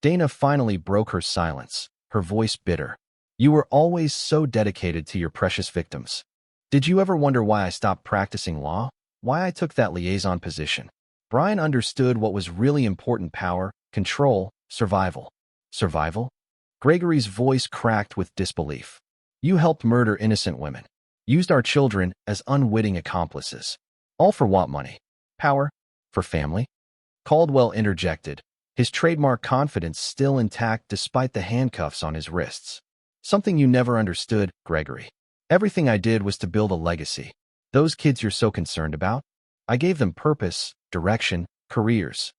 Dana finally broke her silence, her voice bitter. You were always so dedicated to your precious victims. Did you ever wonder why I stopped practicing law? Why I took that liaison position? Brian understood what was really important: power, control, survival. Survival? Gregory's voice cracked with disbelief. You helped murder innocent women. Used our children as unwitting accomplices. All for what money? Power? For family? Caldwell interjected, his trademark confidence still intact despite the handcuffs on his wrists. Something you never understood, Gregory. Everything I did was to build a legacy. Those kids you're so concerned about? I gave them purpose, direction, careers.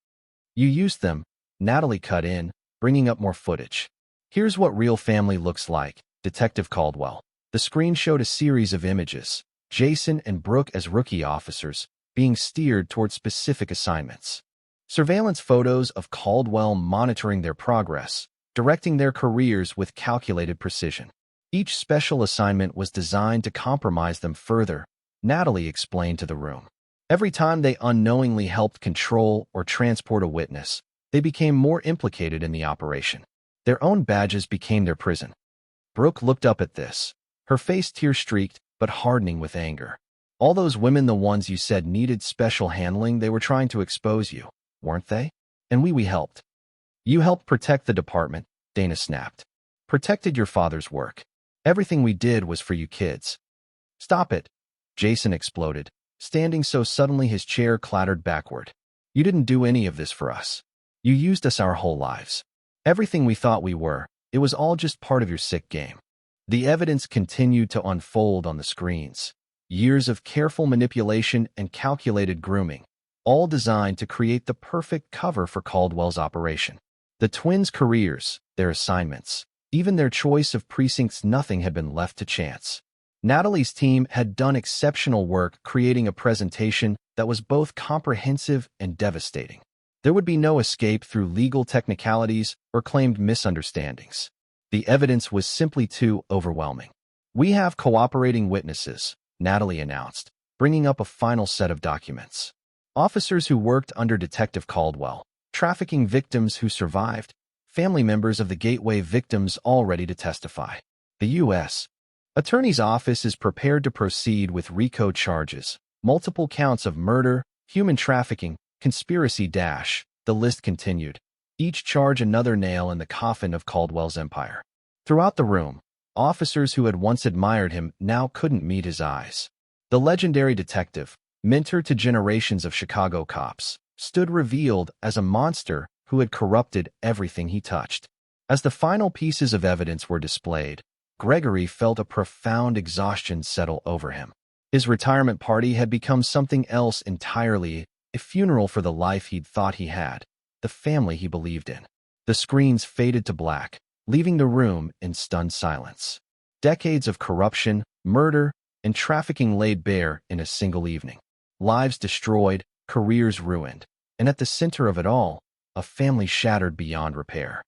You used them. Natalie cut in, bringing up more footage. Here's what real family looks like, Detective Caldwell. The screen showed a series of images, Jason and Brooke as rookie officers, being steered toward specific assignments. Surveillance photos of Caldwell monitoring their progress, directing their careers with calculated precision. Each special assignment was designed to compromise them further, Natalie explained to the room. Every time they unknowingly helped control or transport a witness, they became more implicated in the operation. Their own badges became their prison. Brooke looked up at this, her face tear-streaked but hardening with anger. All those women, the ones you said needed special handling, they were trying to expose you, weren't they? And we helped. You helped protect the department, Dana snapped. Protected your father's work. Everything we did was for you kids. Stop it, Jason exploded, standing so suddenly his chair clattered backward. You didn't do any of this for us. You used us our whole lives. Everything we thought we were, it was all just part of your sick game. The evidence continued to unfold on the screens. Years of careful manipulation and calculated grooming, all designed to create the perfect cover for Caldwell's operation. The twins' careers, their assignments, even their choice of precincts, nothing had been left to chance. Natalie's team had done exceptional work creating a presentation that was both comprehensive and devastating. There would be no escape through legal technicalities or claimed misunderstandings. The evidence was simply too overwhelming. We have cooperating witnesses, Natalie announced, bringing up a final set of documents. Officers who worked under Detective Caldwell, trafficking victims who survived, family members of the Gateway victims all ready to testify. The U.S. Attorney's Office is prepared to proceed with RICO charges, multiple counts of murder, human trafficking, conspiracy. The list continued, each charge another nail in the coffin of Caldwell's empire. Throughout the room, officers who had once admired him now couldn't meet his eyes. The legendary detective, mentor to generations of Chicago cops, stood revealed as a monster who had corrupted everything he touched. As the final pieces of evidence were displayed, Gregory felt a profound exhaustion settle over him. His retirement party had become something else entirely, a funeral for the life he'd thought he had, the family he believed in. The screens faded to black, leaving the room in stunned silence. Decades of corruption, murder, and trafficking laid bare in a single evening. Lives destroyed, careers ruined, and at the center of it all, a family shattered beyond repair.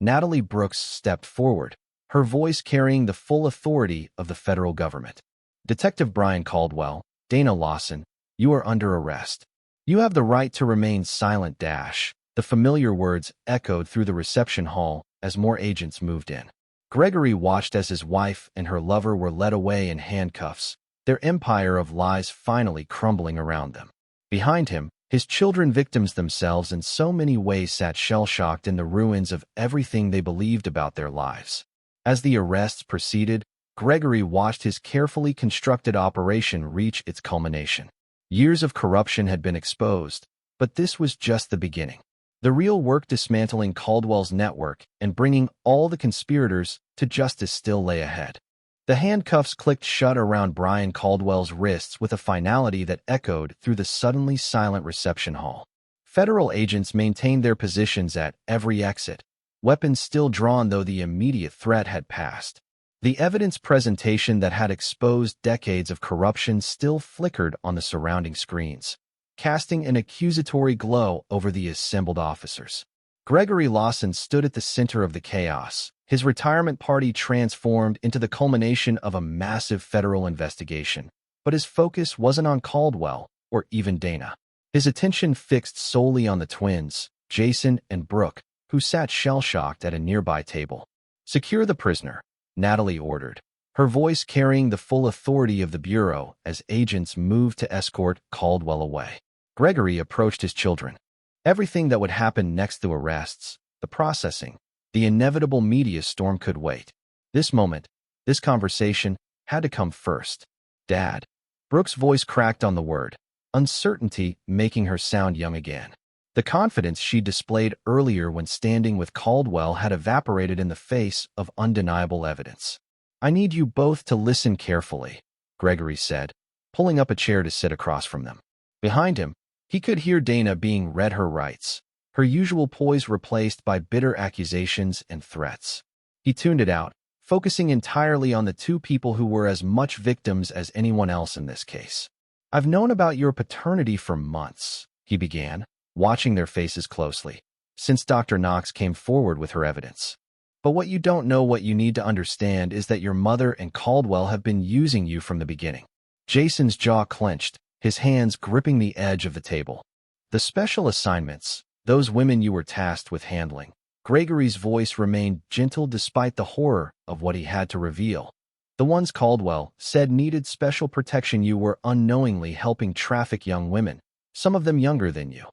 Natalie Brooks stepped forward, her voice carrying the full authority of the federal government. Detective Brian Caldwell, Dana Lawson, you are under arrest. You have the right to remain silent. The familiar words echoed through the reception hall as more agents moved in. Gregory watched as his wife and her lover were led away in handcuffs, their empire of lies finally crumbling around them. Behind him, His children, victims themselves, in so many ways sat shell-shocked in the ruins of everything they believed about their lives. As the arrests proceeded, Gregory watched his carefully constructed operation reach its culmination. Years of corruption had been exposed, but this was just the beginning. The real work, dismantling Caldwell's network and bringing all the conspirators to justice, still lay ahead. The handcuffs clicked shut around Brian Caldwell's wrists with a finality that echoed through the suddenly silent reception hall. Federal agents maintained their positions at every exit, weapons still drawn though the immediate threat had passed. The evidence presentation that had exposed decades of corruption still flickered on the surrounding screens, casting an accusatory glow over the assembled officers. Gregory Lawson stood at the center of the chaos, his retirement party transformed into the culmination of a massive federal investigation. But his focus wasn't on Caldwell or even Dana. His attention fixed solely on the twins, Jason and Brooke, who sat shell-shocked at a nearby table. "Secure the prisoner," Natalie ordered, her voice carrying the full authority of the Bureau as agents moved to escort Caldwell away. Gregory approached his children. Everything that would happen next, the arrests, the processing, the inevitable media storm, could wait. This moment, this conversation, had to come first. "Dad." Brooke's voice cracked on the word, uncertainty making her sound young again. The confidence she displayed earlier when standing with Caldwell had evaporated in the face of undeniable evidence. "I need you both to listen carefully," Gregory said, pulling up a chair to sit across from them. Behind him, he could hear Dana being read her rights, her usual poise replaced by bitter accusations and threats. He tuned it out, focusing entirely on the two people who were as much victims as anyone else in this case. "I've known about your paternity for months," he began, watching their faces closely, "since Dr. Knox came forward with her evidence. But what you don't know, what you need to understand, is that your mother and Caldwell have been using you from the beginning." Jason's jaw clenched, his hands gripping the edge of the table. "The special assignments, those women you were tasked with handling." Gregory's voice remained gentle despite the horror of what he had to reveal. "The ones Caldwell said needed special protection, you were unknowingly helping traffic young women, some of them younger than you."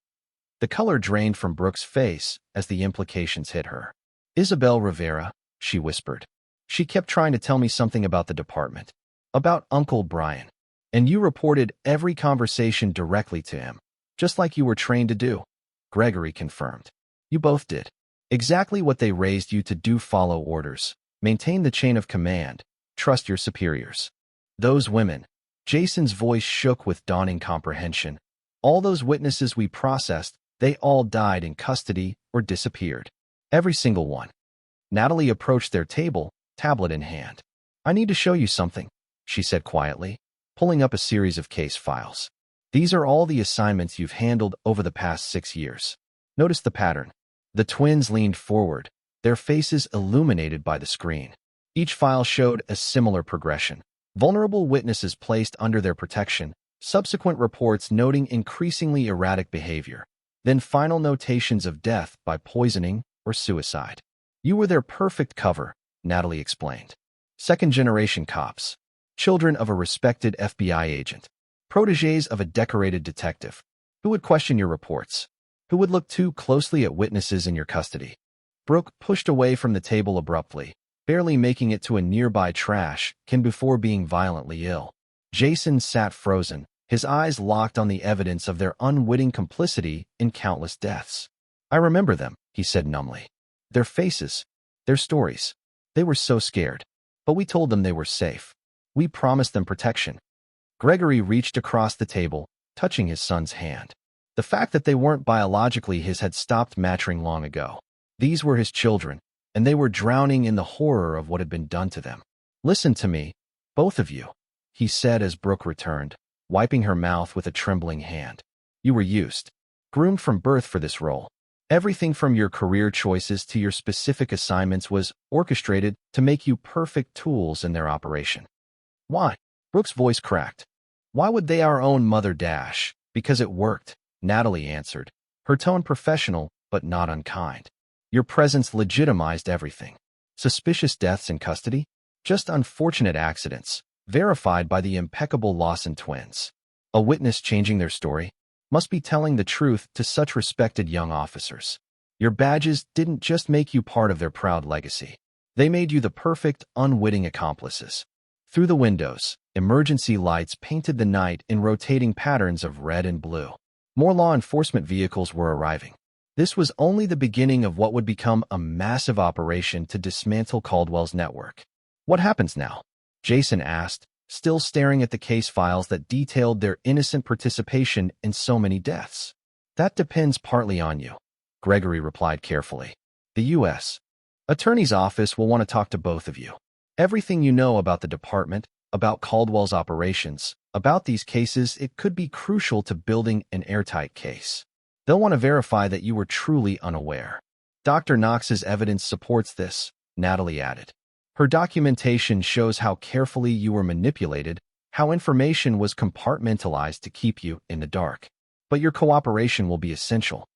The color drained from Brooke's face as the implications hit her. "Isabel Rivera," she whispered. "She kept trying to tell me something about the department, about Uncle Brian. And you reported every conversation directly to him, just like you were trained to do." Gregory confirmed. "You both did exactly what they raised you to do: follow orders, maintain the chain of command, trust your superiors. Those women," Jason's voice shook with dawning comprehension, "all those witnesses we processed, they all died in custody or disappeared. Every single one." Natalie approached their table, tablet in hand. "I need to show you something," she said quietly, pulling up a series of case files. "These are all the assignments you've handled over the past 6 years. Notice the pattern." The twins leaned forward, their faces illuminated by the screen. Each file showed a similar progression. Vulnerable witnesses placed under their protection, subsequent reports noting increasingly erratic behavior, then final notations of death by poisoning or suicide. "You were their perfect cover," Natalie explained. "Second-generation cops, children of a respected FBI agent, protégés of a decorated detective. Who would question your reports? Who would look too closely at witnesses in your custody?" Brooke pushed away from the table abruptly, barely making it to a nearby trash can before being violently ill. Jason sat frozen, his eyes locked on the evidence of their unwitting complicity in countless deaths. "I remember them," he said numbly. "Their faces, their stories. They were so scared. But we told them they were safe. We promised them protection." Gregory reached across the table, touching his son's hand. The fact that they weren't biologically his had stopped mattering long ago. These were his children, and they were drowning in the horror of what had been done to them. "Listen to me, both of you," he said as Brooke returned, wiping her mouth with a trembling hand. "You were used, groomed from birth for this role. Everything from your career choices to your specific assignments was orchestrated to make you perfect tools in their operation." "Why?" Brooke's voice cracked. "Why would they? Our own mother dash. Because it worked," Natalie answered, her tone professional but not unkind. "Your presence legitimized everything. Suspicious deaths in custody? Just unfortunate accidents, verified by the impeccable Lawson twins. A witness changing their story? must be telling the truth to such respected young officers. Your badges didn't just make you part of their proud legacy. They made you the perfect, unwitting accomplices. Through the windows, emergency lights painted the night in rotating patterns of red and blue. More law enforcement vehicles were arriving. This was only the beginning of what would become a massive operation to dismantle Caldwell's network. What happens now? Jason asked, still staring at the case files that detailed their innocent participation in so many deaths. That depends partly on you, Gregory replied carefully. The U.S. Attorney's Office will want to talk to both of you. Everything you know about the department, about Caldwell's operations, about these cases, it could be crucial to building an airtight case. They'll want to verify that you were truly unaware. Dr. Knox's evidence supports this, Natalie added. Her documentation shows how carefully you were manipulated, how information was compartmentalized to keep you in the dark. But your cooperation will be essential.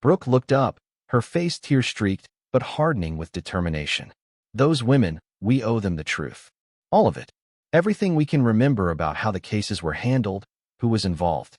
Brooke looked up, her face tear-streaked, but hardening with determination. Those women, we owe them the truth. All of it. Everything we can remember about how the cases were handled, who was involved.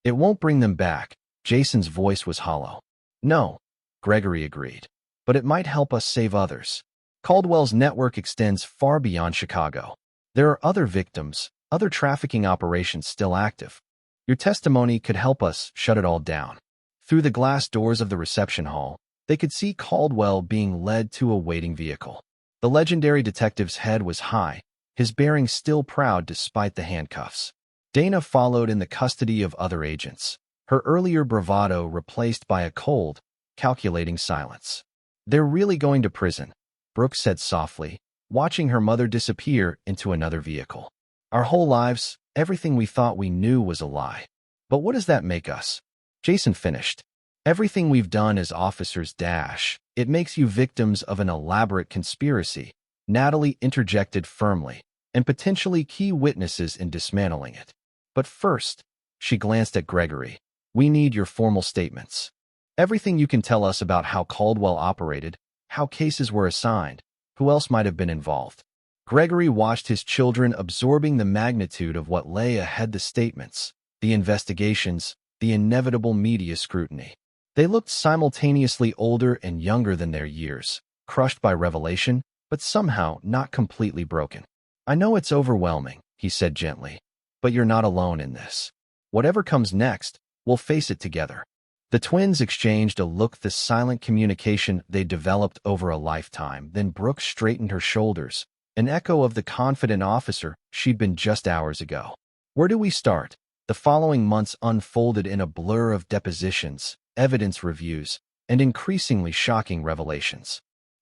It won't bring them back. Jason's voice was hollow. No, Gregory agreed. But it might help us save others. Caldwell's network extends far beyond Chicago. There are other victims, other trafficking operations still active. Your testimony could help us shut it all down. Through the glass doors of the reception hall, they could see Caldwell being led to a waiting vehicle. The legendary detective's head was high, his bearing still proud despite the handcuffs. Dana followed in the custody of other agents, her earlier bravado replaced by a cold, calculating silence. They're really going to prison, Brooke said softly, watching her mother disappear into another vehicle. Our whole lives, everything we thought we knew was a lie. But what does that make us? Jason finished. Everything we've done as officers it makes you victims of an elaborate conspiracy, Natalie interjected firmly, and potentially key witnesses in dismantling it. But first, she glanced at Gregory, we need your formal statements. Everything you can tell us about how Caldwell operated, how cases were assigned, who else might have been involved. Gregory watched his children absorbing the magnitude of what lay ahead, the statements, the investigations, the inevitable media scrutiny. They looked simultaneously older and younger than their years, crushed by revelation, but somehow not completely broken. I know it's overwhelming, he said gently, but you're not alone in this. Whatever comes next, we'll face it together. The twins exchanged a look, the silent communication they developed over a lifetime. Then Brooke straightened her shoulders, an echo of the confident officer she'd been just hours ago. Where do we start? The following months unfolded in a blur of depositions, evidence reviews, and increasingly shocking revelations.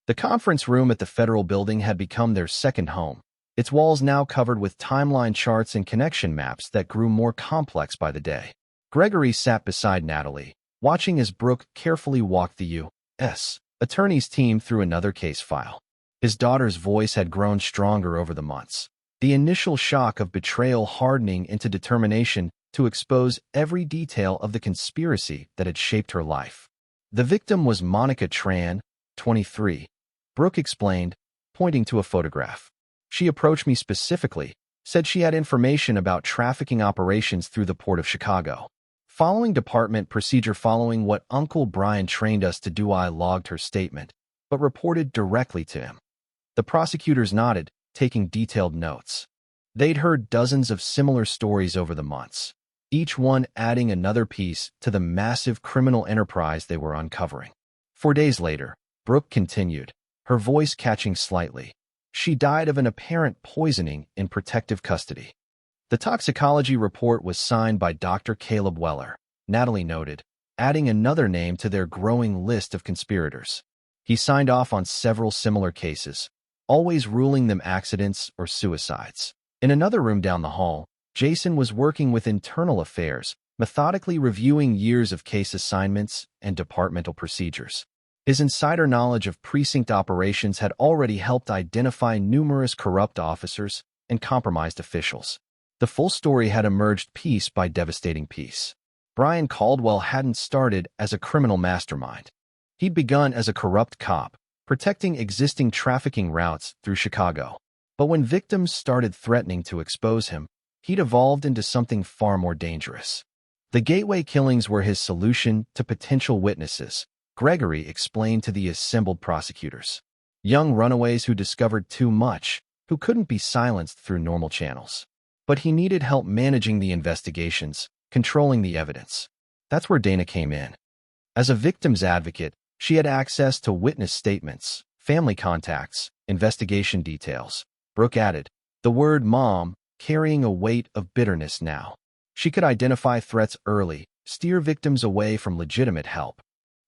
The conference room at the federal building had become their second home, its walls now covered with timeline charts and connection maps that grew more complex by the day. Gregory sat beside Natalie, watching as Brooke carefully walked the U.S. attorney's team through another case file. His daughter's voice had grown stronger over the months, the initial shock of betrayal hardening into determination to expose every detail of the conspiracy that had shaped her life. The victim was Monica Tran, 23, Brooke explained, pointing to a photograph. She approached me specifically, said she had information about trafficking operations through the Port of Chicago. Following department procedure, following what Uncle Brian trained us to do, I logged her statement, but reported directly to him. The prosecutors nodded, taking detailed notes. They'd heard dozens of similar stories over the months, each one adding another piece to the massive criminal enterprise they were uncovering. 4 days later, Brooke continued, her voice catching slightly. She died of an apparent poisoning in protective custody. The toxicology report was signed by Dr. Caleb Weller, Natalie noted, adding another name to their growing list of conspirators. He signed off on several similar cases, always ruling them accidents or suicides. In another room down the hall, Jason was working with internal affairs, methodically reviewing years of case assignments and departmental procedures. His insider knowledge of precinct operations had already helped identify numerous corrupt officers and compromised officials. The full story had emerged piece by devastating piece. Brian Caldwell hadn't started as a criminal mastermind. He'd begun as a corrupt cop, protecting existing trafficking routes through Chicago. But when victims started threatening to expose him, he'd evolved into something far more dangerous. The Gateway killings were his solution to potential witnesses, Gregory explained to the assembled prosecutors. Young runaways who discovered too much, who couldn't be silenced through normal channels. But he needed help managing the investigations, controlling the evidence. That's where Dana came in. As a victim's advocate, she had access to witness statements, family contacts, investigation details. Brooke added, the word mom carrying a weight of bitterness now. She could identify threats early, steer victims away from legitimate help.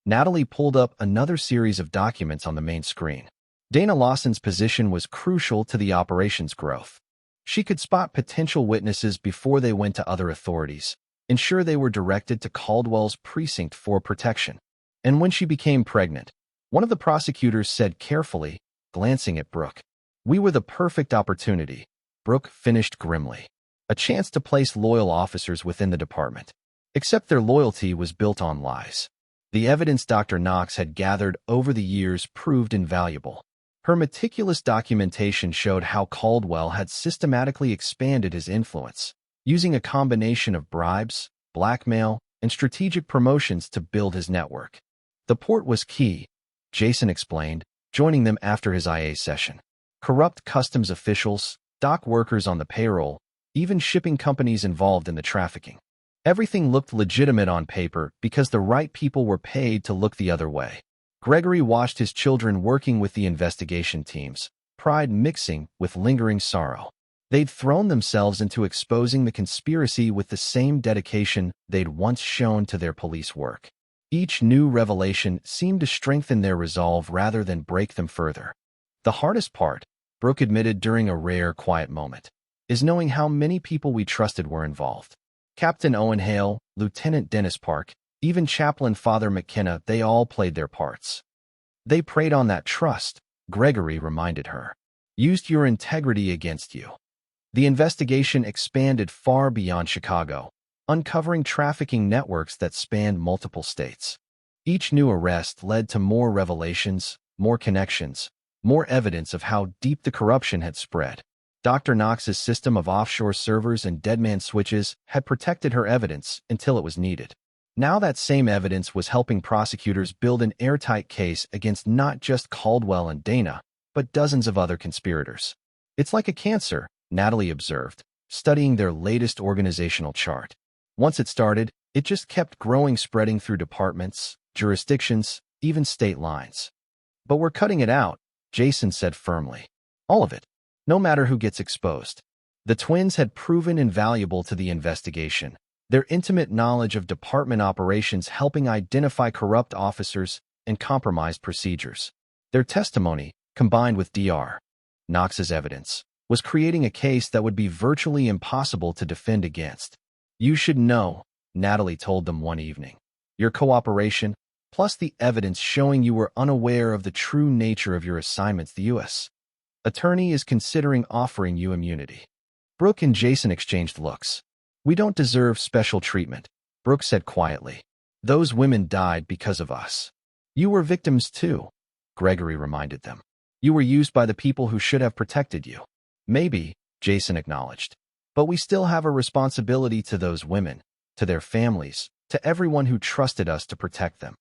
Natalie pulled up another series of documents on the main screen. Dana Lawson's position was crucial to the operation's growth. She could spot potential witnesses before they went to other authorities, ensure they were directed to Caldwell's precinct for protection. And when she became pregnant, one of the prosecutors said carefully, glancing at Brooke, "We were the perfect opportunity." Brooke finished grimly. A chance to place loyal officers within the department. Except their loyalty was built on lies. The evidence Dr. Knox had gathered over the years proved invaluable. Her meticulous documentation showed how Caldwell had systematically expanded his influence, using a combination of bribes, blackmail, and strategic promotions to build his network. The port was key, Jason explained, joining them after his IA session. Corrupt customs officials, dock workers on the payroll, even shipping companies involved in the trafficking. Everything looked legitimate on paper because the right people were paid to look the other way. Gregory watched his children working with the investigation teams, pride mixing with lingering sorrow. They'd thrown themselves into exposing the conspiracy with the same dedication they'd once shown to their police work. Each new revelation seemed to strengthen their resolve rather than break them further. The hardest part, Brooke admitted during a rare, quiet moment, is knowing how many people we trusted were involved. Captain Owen Hale, Lieutenant Dennis Park, even Chaplain Father McKenna, they all played their parts. They preyed on that trust, Gregory reminded her. Used your integrity against you. The investigation expanded far beyond Chicago, uncovering trafficking networks that spanned multiple states. Each new arrest led to more revelations, more connections, more evidence of how deep the corruption had spread. Dr. Knox's system of offshore servers and deadman switches had protected her evidence until it was needed. Now that same evidence was helping prosecutors build an airtight case against not just Caldwell and Dana, but dozens of other conspirators. It's like a cancer, Natalie observed, studying their latest organizational chart. Once it started, it just kept growing, spreading through departments, jurisdictions, even state lines. But we're cutting it out, Jason said firmly. All of it. No matter who gets exposed. The twins had proven invaluable to the investigation, their intimate knowledge of department operations helping identify corrupt officers and compromised procedures. Their testimony, combined with Dr. Knox's evidence, was creating a case that would be virtually impossible to defend against. You should know, Natalie told them one evening. Your cooperation, plus the evidence showing you were unaware of the true nature of your assignments, the U.S. Attorney is considering offering you immunity. Brooke and Jason exchanged looks. We don't deserve special treatment, Brooke said quietly. Those women died because of us. You were victims too, Gregory reminded them. You were used by the people who should have protected you. Maybe, Jason acknowledged. But we still have a responsibility to those women, to their families, to everyone who trusted us to protect them.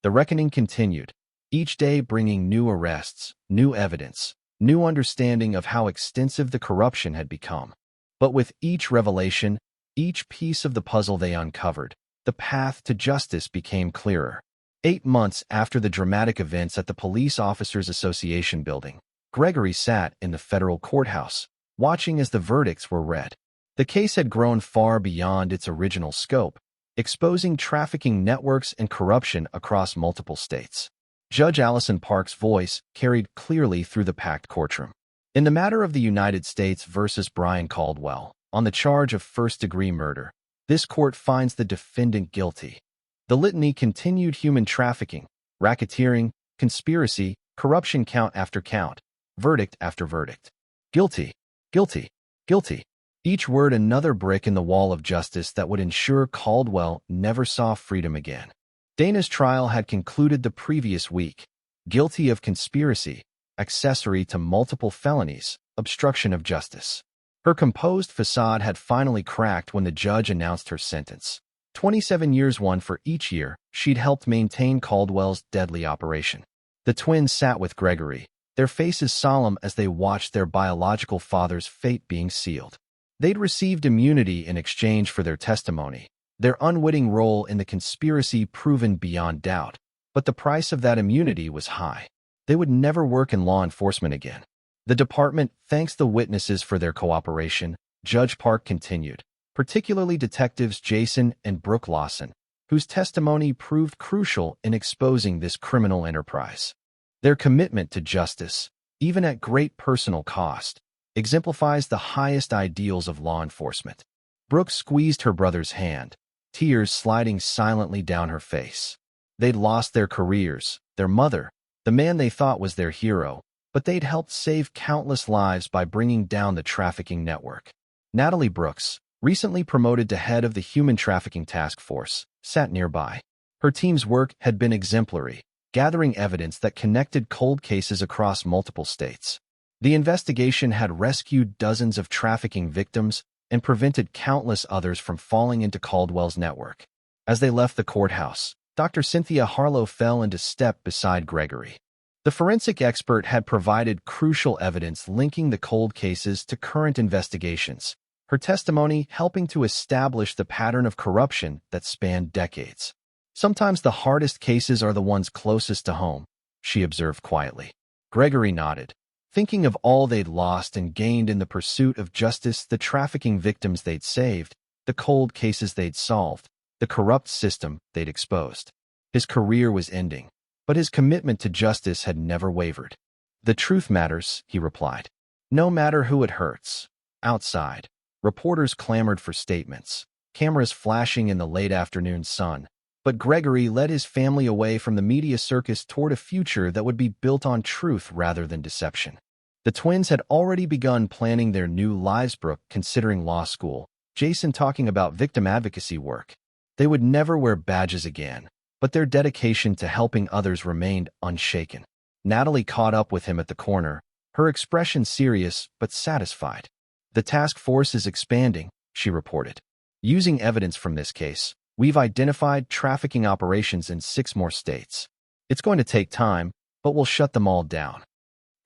The reckoning continued, each day bringing new arrests, new evidence, new understanding of how extensive the corruption had become. But with each revelation, each piece of the puzzle they uncovered, the path to justice became clearer. 8 months after the dramatic events at the Police Officers Association building, Gregory sat in the federal courthouse, watching as the verdicts were read. The case had grown far beyond its original scope, exposing trafficking networks and corruption across multiple states. Judge Allison Park's voice carried clearly through the packed courtroom. In the matter of the United States versus Brian Caldwell, on the charge of first-degree murder, this court finds the defendant guilty. The litany continued: human trafficking, racketeering, conspiracy, corruption, count after count, verdict after verdict. Guilty, guilty, guilty. Each word another brick in the wall of justice that would ensure Caldwell never saw freedom again. Dana's trial had concluded the previous week, guilty of conspiracy, accessory to multiple felonies, obstruction of justice. Her composed facade had finally cracked when the judge announced her sentence. 27 years, one for each year she'd helped maintain Caldwell's deadly operation. The twins sat with Gregory, their faces solemn as they watched their biological father's fate being sealed. They'd received immunity in exchange for their testimony, their unwitting role in the conspiracy proven beyond doubt. But the price of that immunity was high. They would never work in law enforcement again. The department thanks the witnesses for their cooperation, Judge Park continued, particularly detectives Jason and Brooke Lawson, whose testimony proved crucial in exposing this criminal enterprise. Their commitment to justice, even at great personal cost, exemplifies the highest ideals of law enforcement. Brooke squeezed her brother's hand, tears sliding silently down her face. They'd lost their careers, their mother, the man they thought was their hero, but they'd helped save countless lives by bringing down the trafficking network. Natalie Brooks, recently promoted to head of the Human Trafficking Task Force, sat nearby. Her team's work had been exemplary, gathering evidence that connected cold cases across multiple states. The investigation had rescued dozens of trafficking victims and prevented countless others from falling into Caldwell's network. As they left the courthouse, Dr. Cynthia Harlow fell into step beside Gregory. The forensic expert had provided crucial evidence linking the cold cases to current investigations, her testimony helping to establish the pattern of corruption that spanned decades. Sometimes the hardest cases are the ones closest to home, she observed quietly. Gregory nodded, thinking of all they'd lost and gained in the pursuit of justice, the trafficking victims they'd saved, the cold cases they'd solved, the corrupt system they'd exposed. His career was ending, but his commitment to justice had never wavered. The truth matters, he replied. No matter who it hurts. Outside, reporters clamored for statements, cameras flashing in the late afternoon sun. But Gregory led his family away from the media circus toward a future that would be built on truth rather than deception. The twins had already begun planning their new lives. Brooke considering law school, Jason talking about victim advocacy work. They would never wear badges again, but their dedication to helping others remained unshaken. Natalie caught up with him at the corner, her expression serious but satisfied. The task force is expanding, she reported. Using evidence from this case, we've identified trafficking operations in 6 more states. It's going to take time, but we'll shut them all down.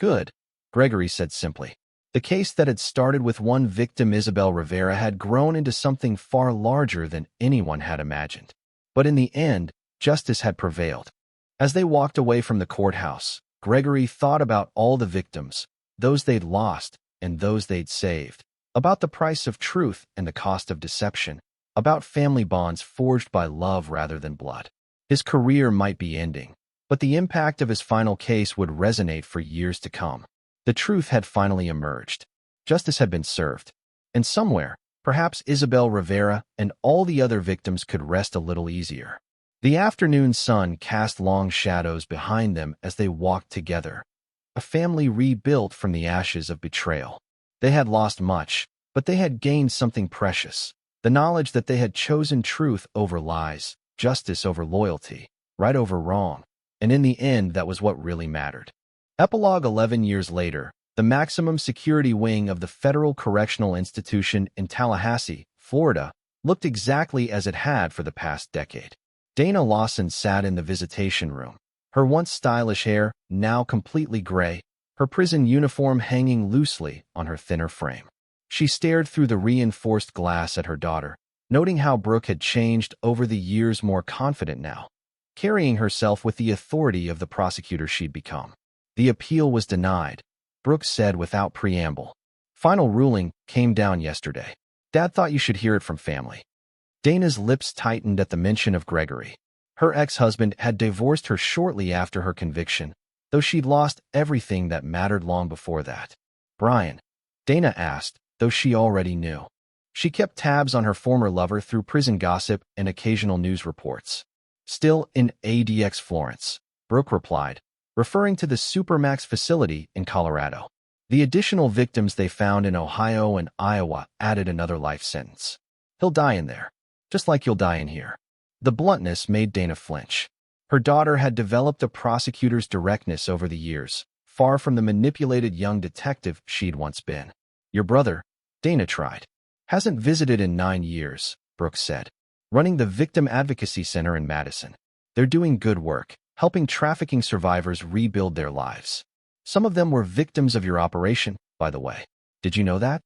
Good, Gregory said simply. The case that had started with one victim, Isabel Rivera, had grown into something far larger than anyone had imagined. But in the end, justice had prevailed. As they walked away from the courthouse, Gregory thought about all the victims, those they'd lost and those they'd saved, about the price of truth and the cost of deception, about family bonds forged by love rather than blood. His career might be ending, but the impact of his final case would resonate for years to come. The truth had finally emerged. Justice had been served. And somewhere, perhaps Isabel Rivera and all the other victims could rest a little easier. The afternoon sun cast long shadows behind them as they walked together, a family rebuilt from the ashes of betrayal. They had lost much, but they had gained something precious, the knowledge that they had chosen truth over lies, justice over loyalty, right over wrong, and in the end that was what really mattered. Epilogue. 11 years later, the maximum security wing of the Federal Correctional Institution in Tallahassee, Florida, looked exactly as it had for the past decade. Dana Lawson sat in the visitation room, her once stylish hair now completely gray, her prison uniform hanging loosely on her thinner frame. She stared through the reinforced glass at her daughter, noting how Brooke had changed over the years, more confident now, carrying herself with the authority of the prosecutor she'd become. The appeal was denied, Brooke said without preamble. Final ruling came down yesterday. Dad thought you should hear it from family. Dana's lips tightened at the mention of Gregory. Her ex-husband had divorced her shortly after her conviction, though she'd lost everything that mattered long before that. Brian? Dana asked, though she already knew. She kept tabs on her former lover through prison gossip and occasional news reports. Still in ADX Florence, Brooke replied, referring to the Supermax facility in Colorado. The additional victims they found in Ohio and Iowa added another life sentence. He'll die in there, just like you'll die in here. The bluntness made Dana flinch. Her daughter had developed a prosecutor's directness over the years, far from the manipulated young detective she'd once been. Your brother, Dana tried. Hasn't visited in 9 years, Brooke said. running the Victim Advocacy Center in Madison. They're doing good work, helping trafficking survivors rebuild their lives. Some of them were victims of your operation, by the way. Did you know that?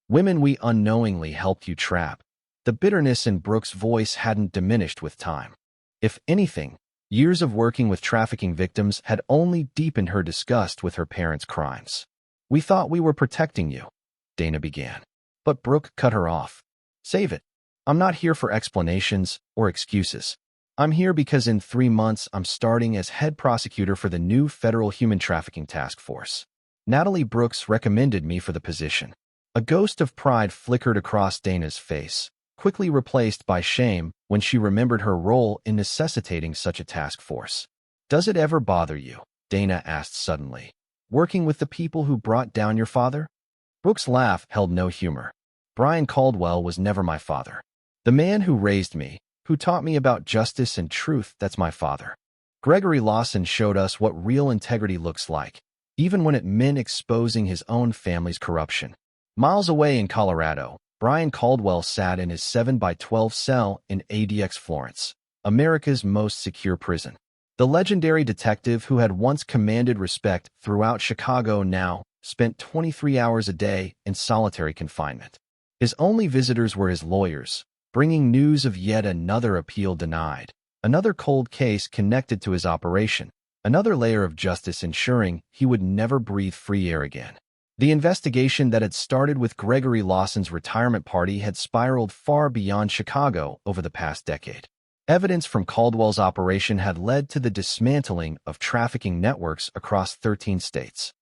Women we unknowingly helped you trap. The bitterness in Brooke's voice hadn't diminished with time. If anything, years of working with trafficking victims had only deepened her disgust with her parents' crimes. "We thought we were protecting you," Dana began. But Brooke cut her off. "Save it. I'm not here for explanations or excuses. I'm here because in 3 months I'm starting as head prosecutor for the new Federal Human Trafficking Task Force. Natalie Brooks recommended me for the position." A ghost of pride flickered across Dana's face, quickly replaced by shame when she remembered her role in necessitating such a task force. "Does it ever bother you?" Dana asked suddenly. "Working with the people who brought down your father?" Brooks' laugh held no humor. "Brian Caldwell was never my father. The man who raised me, who taught me about justice and truth, that's my father. Gregory Lawson showed us what real integrity looks like, even when it meant exposing his own family's corruption." Miles away in Colorado, Brian Caldwell sat in his 7x12 cell in ADX Florence, America's most secure prison. The legendary detective who had once commanded respect throughout Chicago now spent 23 hours a day in solitary confinement. His only visitors were his lawyers, bringing news of yet another appeal denied, another cold case connected to his operation, another layer of justice ensuring he would never breathe free air again. The investigation that had started with Gregory Lawson's retirement party had spiraled far beyond Chicago over the past decade. Evidence from Caldwell's operation had led to the dismantling of trafficking networks across 13 states.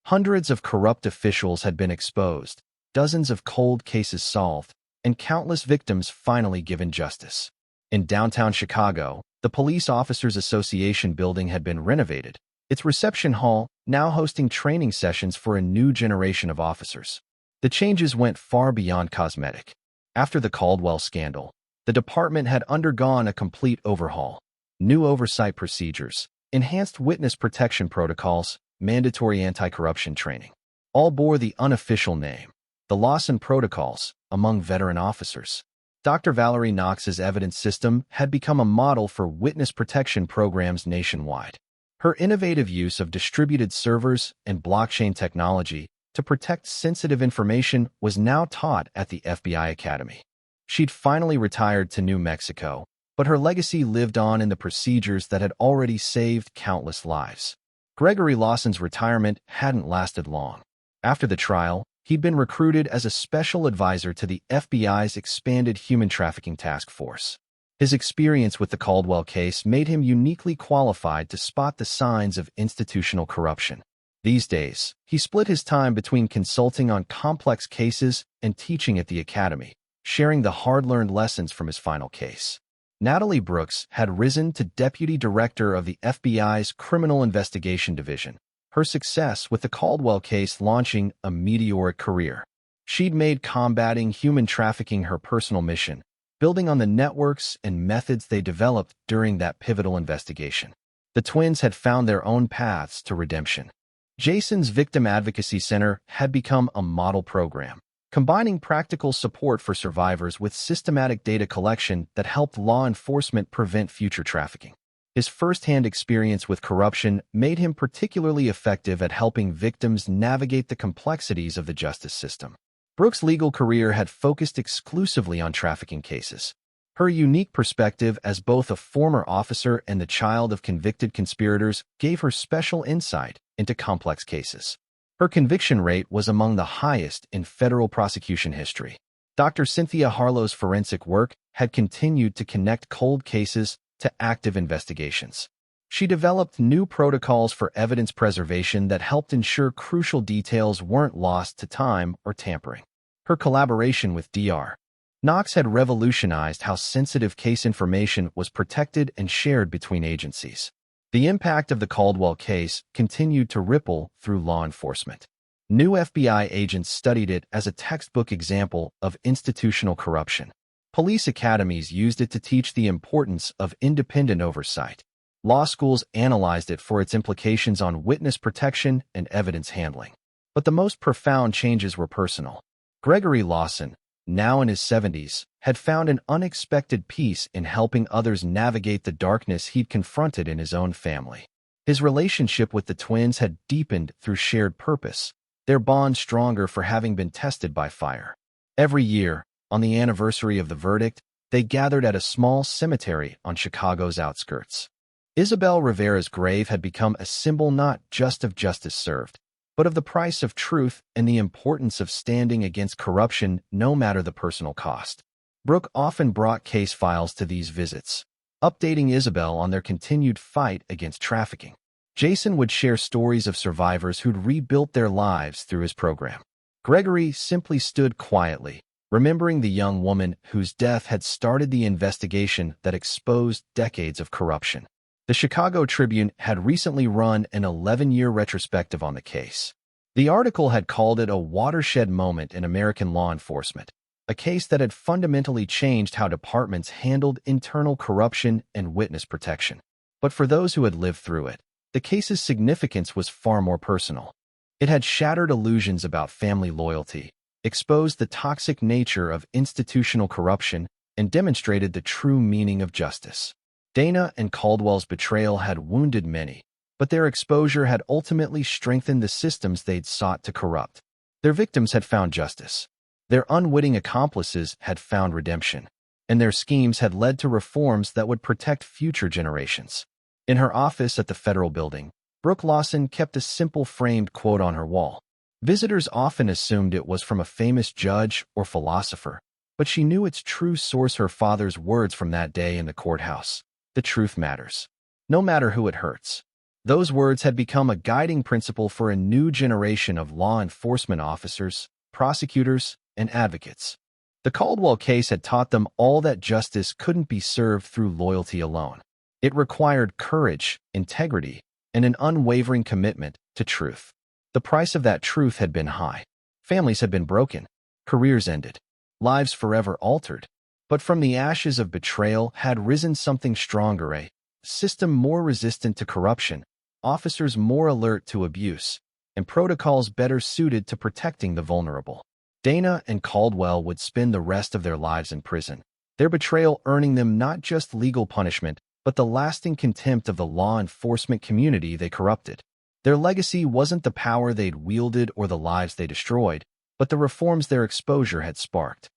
Hundreds of corrupt officials had been exposed, dozens of cold cases solved, and countless victims finally given justice. In downtown Chicago, the Police Officers Association building had been renovated, its reception hall now hosting training sessions for a new generation of officers. The changes went far beyond cosmetic. After the Caldwell scandal, the department had undergone a complete overhaul. New oversight procedures, enhanced witness protection protocols, mandatory anti-corruption training. All bore the unofficial name, the Lawson Protocols, among veteran officers. Dr. Valerie Knox's evidence system had become a model for witness protection programs nationwide. Her innovative use of distributed servers and blockchain technology to protect sensitive information was now taught at the FBI Academy. She'd finally retired to New Mexico, but her legacy lived on in the procedures that had already saved countless lives. Gregory Lawson's retirement hadn't lasted long. After the trial, he'd been recruited as a special advisor to the FBI's expanded human trafficking task force. His experience with the Caldwell case made him uniquely qualified to spot the signs of institutional corruption. These days, he split his time between consulting on complex cases and teaching at the academy, sharing the hard-learned lessons from his final case. Natalie Brooks had risen to deputy director of the FBI's Criminal Investigation Division, her success with the Caldwell case launching a meteoric career. She'd made combating human trafficking her personal mission, building on the networks and methods they developed during that pivotal investigation. The twins had found their own paths to redemption. Jason's Victim Advocacy Center had become a model program, combining practical support for survivors with systematic data collection that helped law enforcement prevent future trafficking. His first-hand experience with corruption made him particularly effective at helping victims navigate the complexities of the justice system. Brooks' legal career had focused exclusively on trafficking cases. Her unique perspective as both a former officer and the child of convicted conspirators gave her special insight into complex cases. Her conviction rate was among the highest in federal prosecution history. Dr. Cynthia Harlow's forensic work had continued to connect cold cases to active investigations. She developed new protocols for evidence preservation that helped ensure crucial details weren't lost to time or tampering. Her collaboration with Dr. Knox had revolutionized how sensitive case information was protected and shared between agencies. The impact of the Caldwell case continued to ripple through law enforcement. New FBI agents studied it as a textbook example of institutional corruption. Police academies used it to teach the importance of independent oversight. Law schools analyzed it for its implications on witness protection and evidence handling. But the most profound changes were personal. Gregory Lawson, now in his 70s, had found an unexpected peace in helping others navigate the darkness he'd confronted in his own family. His relationship with the twins had deepened through shared purpose, their bond stronger for having been tested by fire. Every year, on the anniversary of the verdict, they gathered at a small cemetery on Chicago's outskirts. Isabel Rivera's grave had become a symbol not just of justice served, but of the price of truth and the importance of standing against corruption no matter the personal cost. Brooke often brought case files to these visits, updating Isabel on their continued fight against trafficking. Jason would share stories of survivors who'd rebuilt their lives through his program. Gregory simply stood quietly, remembering the young woman whose death had started the investigation that exposed decades of corruption. The Chicago Tribune had recently run an 11-year retrospective on the case. The article had called it a watershed moment in American law enforcement, a case that had fundamentally changed how departments handled internal corruption and witness protection. But for those who had lived through it, the case's significance was far more personal. It had shattered illusions about family loyalty, exposed the toxic nature of institutional corruption, and demonstrated the true meaning of justice. Dana and Caldwell's betrayal had wounded many, but their exposure had ultimately strengthened the systems they'd sought to corrupt. Their victims had found justice. Their unwitting accomplices had found redemption, and their schemes had led to reforms that would protect future generations. In her office at the federal building, Brooke Lawson kept a simple framed quote on her wall. Visitors often assumed it was from a famous judge or philosopher, but she knew its true source: her father's words from that day in the courthouse. The truth matters, no matter who it hurts. Those words had become a guiding principle for a new generation of law enforcement officers, prosecutors, and advocates. The Caldwell case had taught them all that justice couldn't be served through loyalty alone. It required courage, integrity, and an unwavering commitment to truth. The price of that truth had been high. Families had been broken, careers ended, lives forever altered. But from the ashes of betrayal had risen something stronger: a system more resistant to corruption, officers more alert to abuse, and protocols better suited to protecting the vulnerable. Dana and Caldwell would spend the rest of their lives in prison, their betrayal earning them not just legal punishment, but the lasting contempt of the law enforcement community they corrupted. Their legacy wasn't the power they'd wielded or the lives they destroyed, but the reforms their exposure had sparked.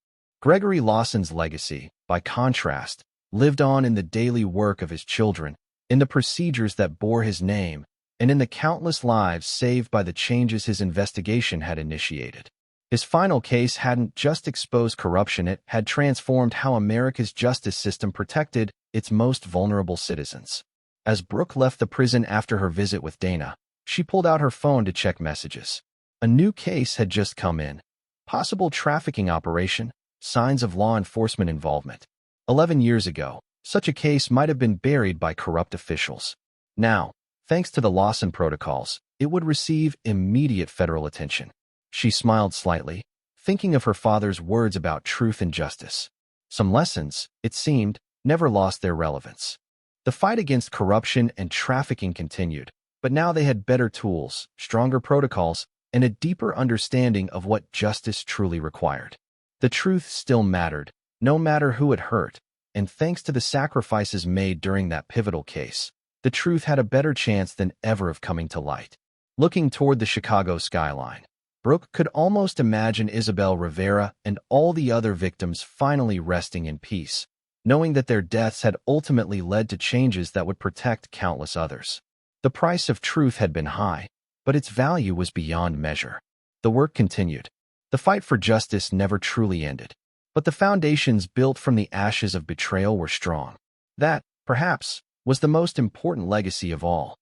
Gregory Lawson's legacy, by contrast, lived on in the daily work of his children, in the procedures that bore his name, and in the countless lives saved by the changes his investigation had initiated. His final case hadn't just exposed corruption, it had transformed how America's justice system protected its most vulnerable citizens. As Brooke left the prison after her visit with Dana, she pulled out her phone to check messages. A new case had just come in. Possible trafficking operation. Signs of law enforcement involvement. 11 years ago, such a case might have been buried by corrupt officials. Now, thanks to the Lawson protocols, it would receive immediate federal attention. She smiled slightly, thinking of her father's words about truth and justice. Some lessons, it seemed, never lost their relevance. The fight against corruption and trafficking continued, but now they had better tools, stronger protocols, and a deeper understanding of what justice truly required. The truth still mattered, no matter who it hurt, and thanks to the sacrifices made during that pivotal case, the truth had a better chance than ever of coming to light. Looking toward the Chicago skyline, Brooke could almost imagine Isabel Rivera and all the other victims finally resting in peace, knowing that their deaths had ultimately led to changes that would protect countless others. The price of truth had been high, but its value was beyond measure. The work continued. The fight for justice never truly ended, but the foundations built from the ashes of betrayal were strong. That, perhaps, was the most important legacy of all.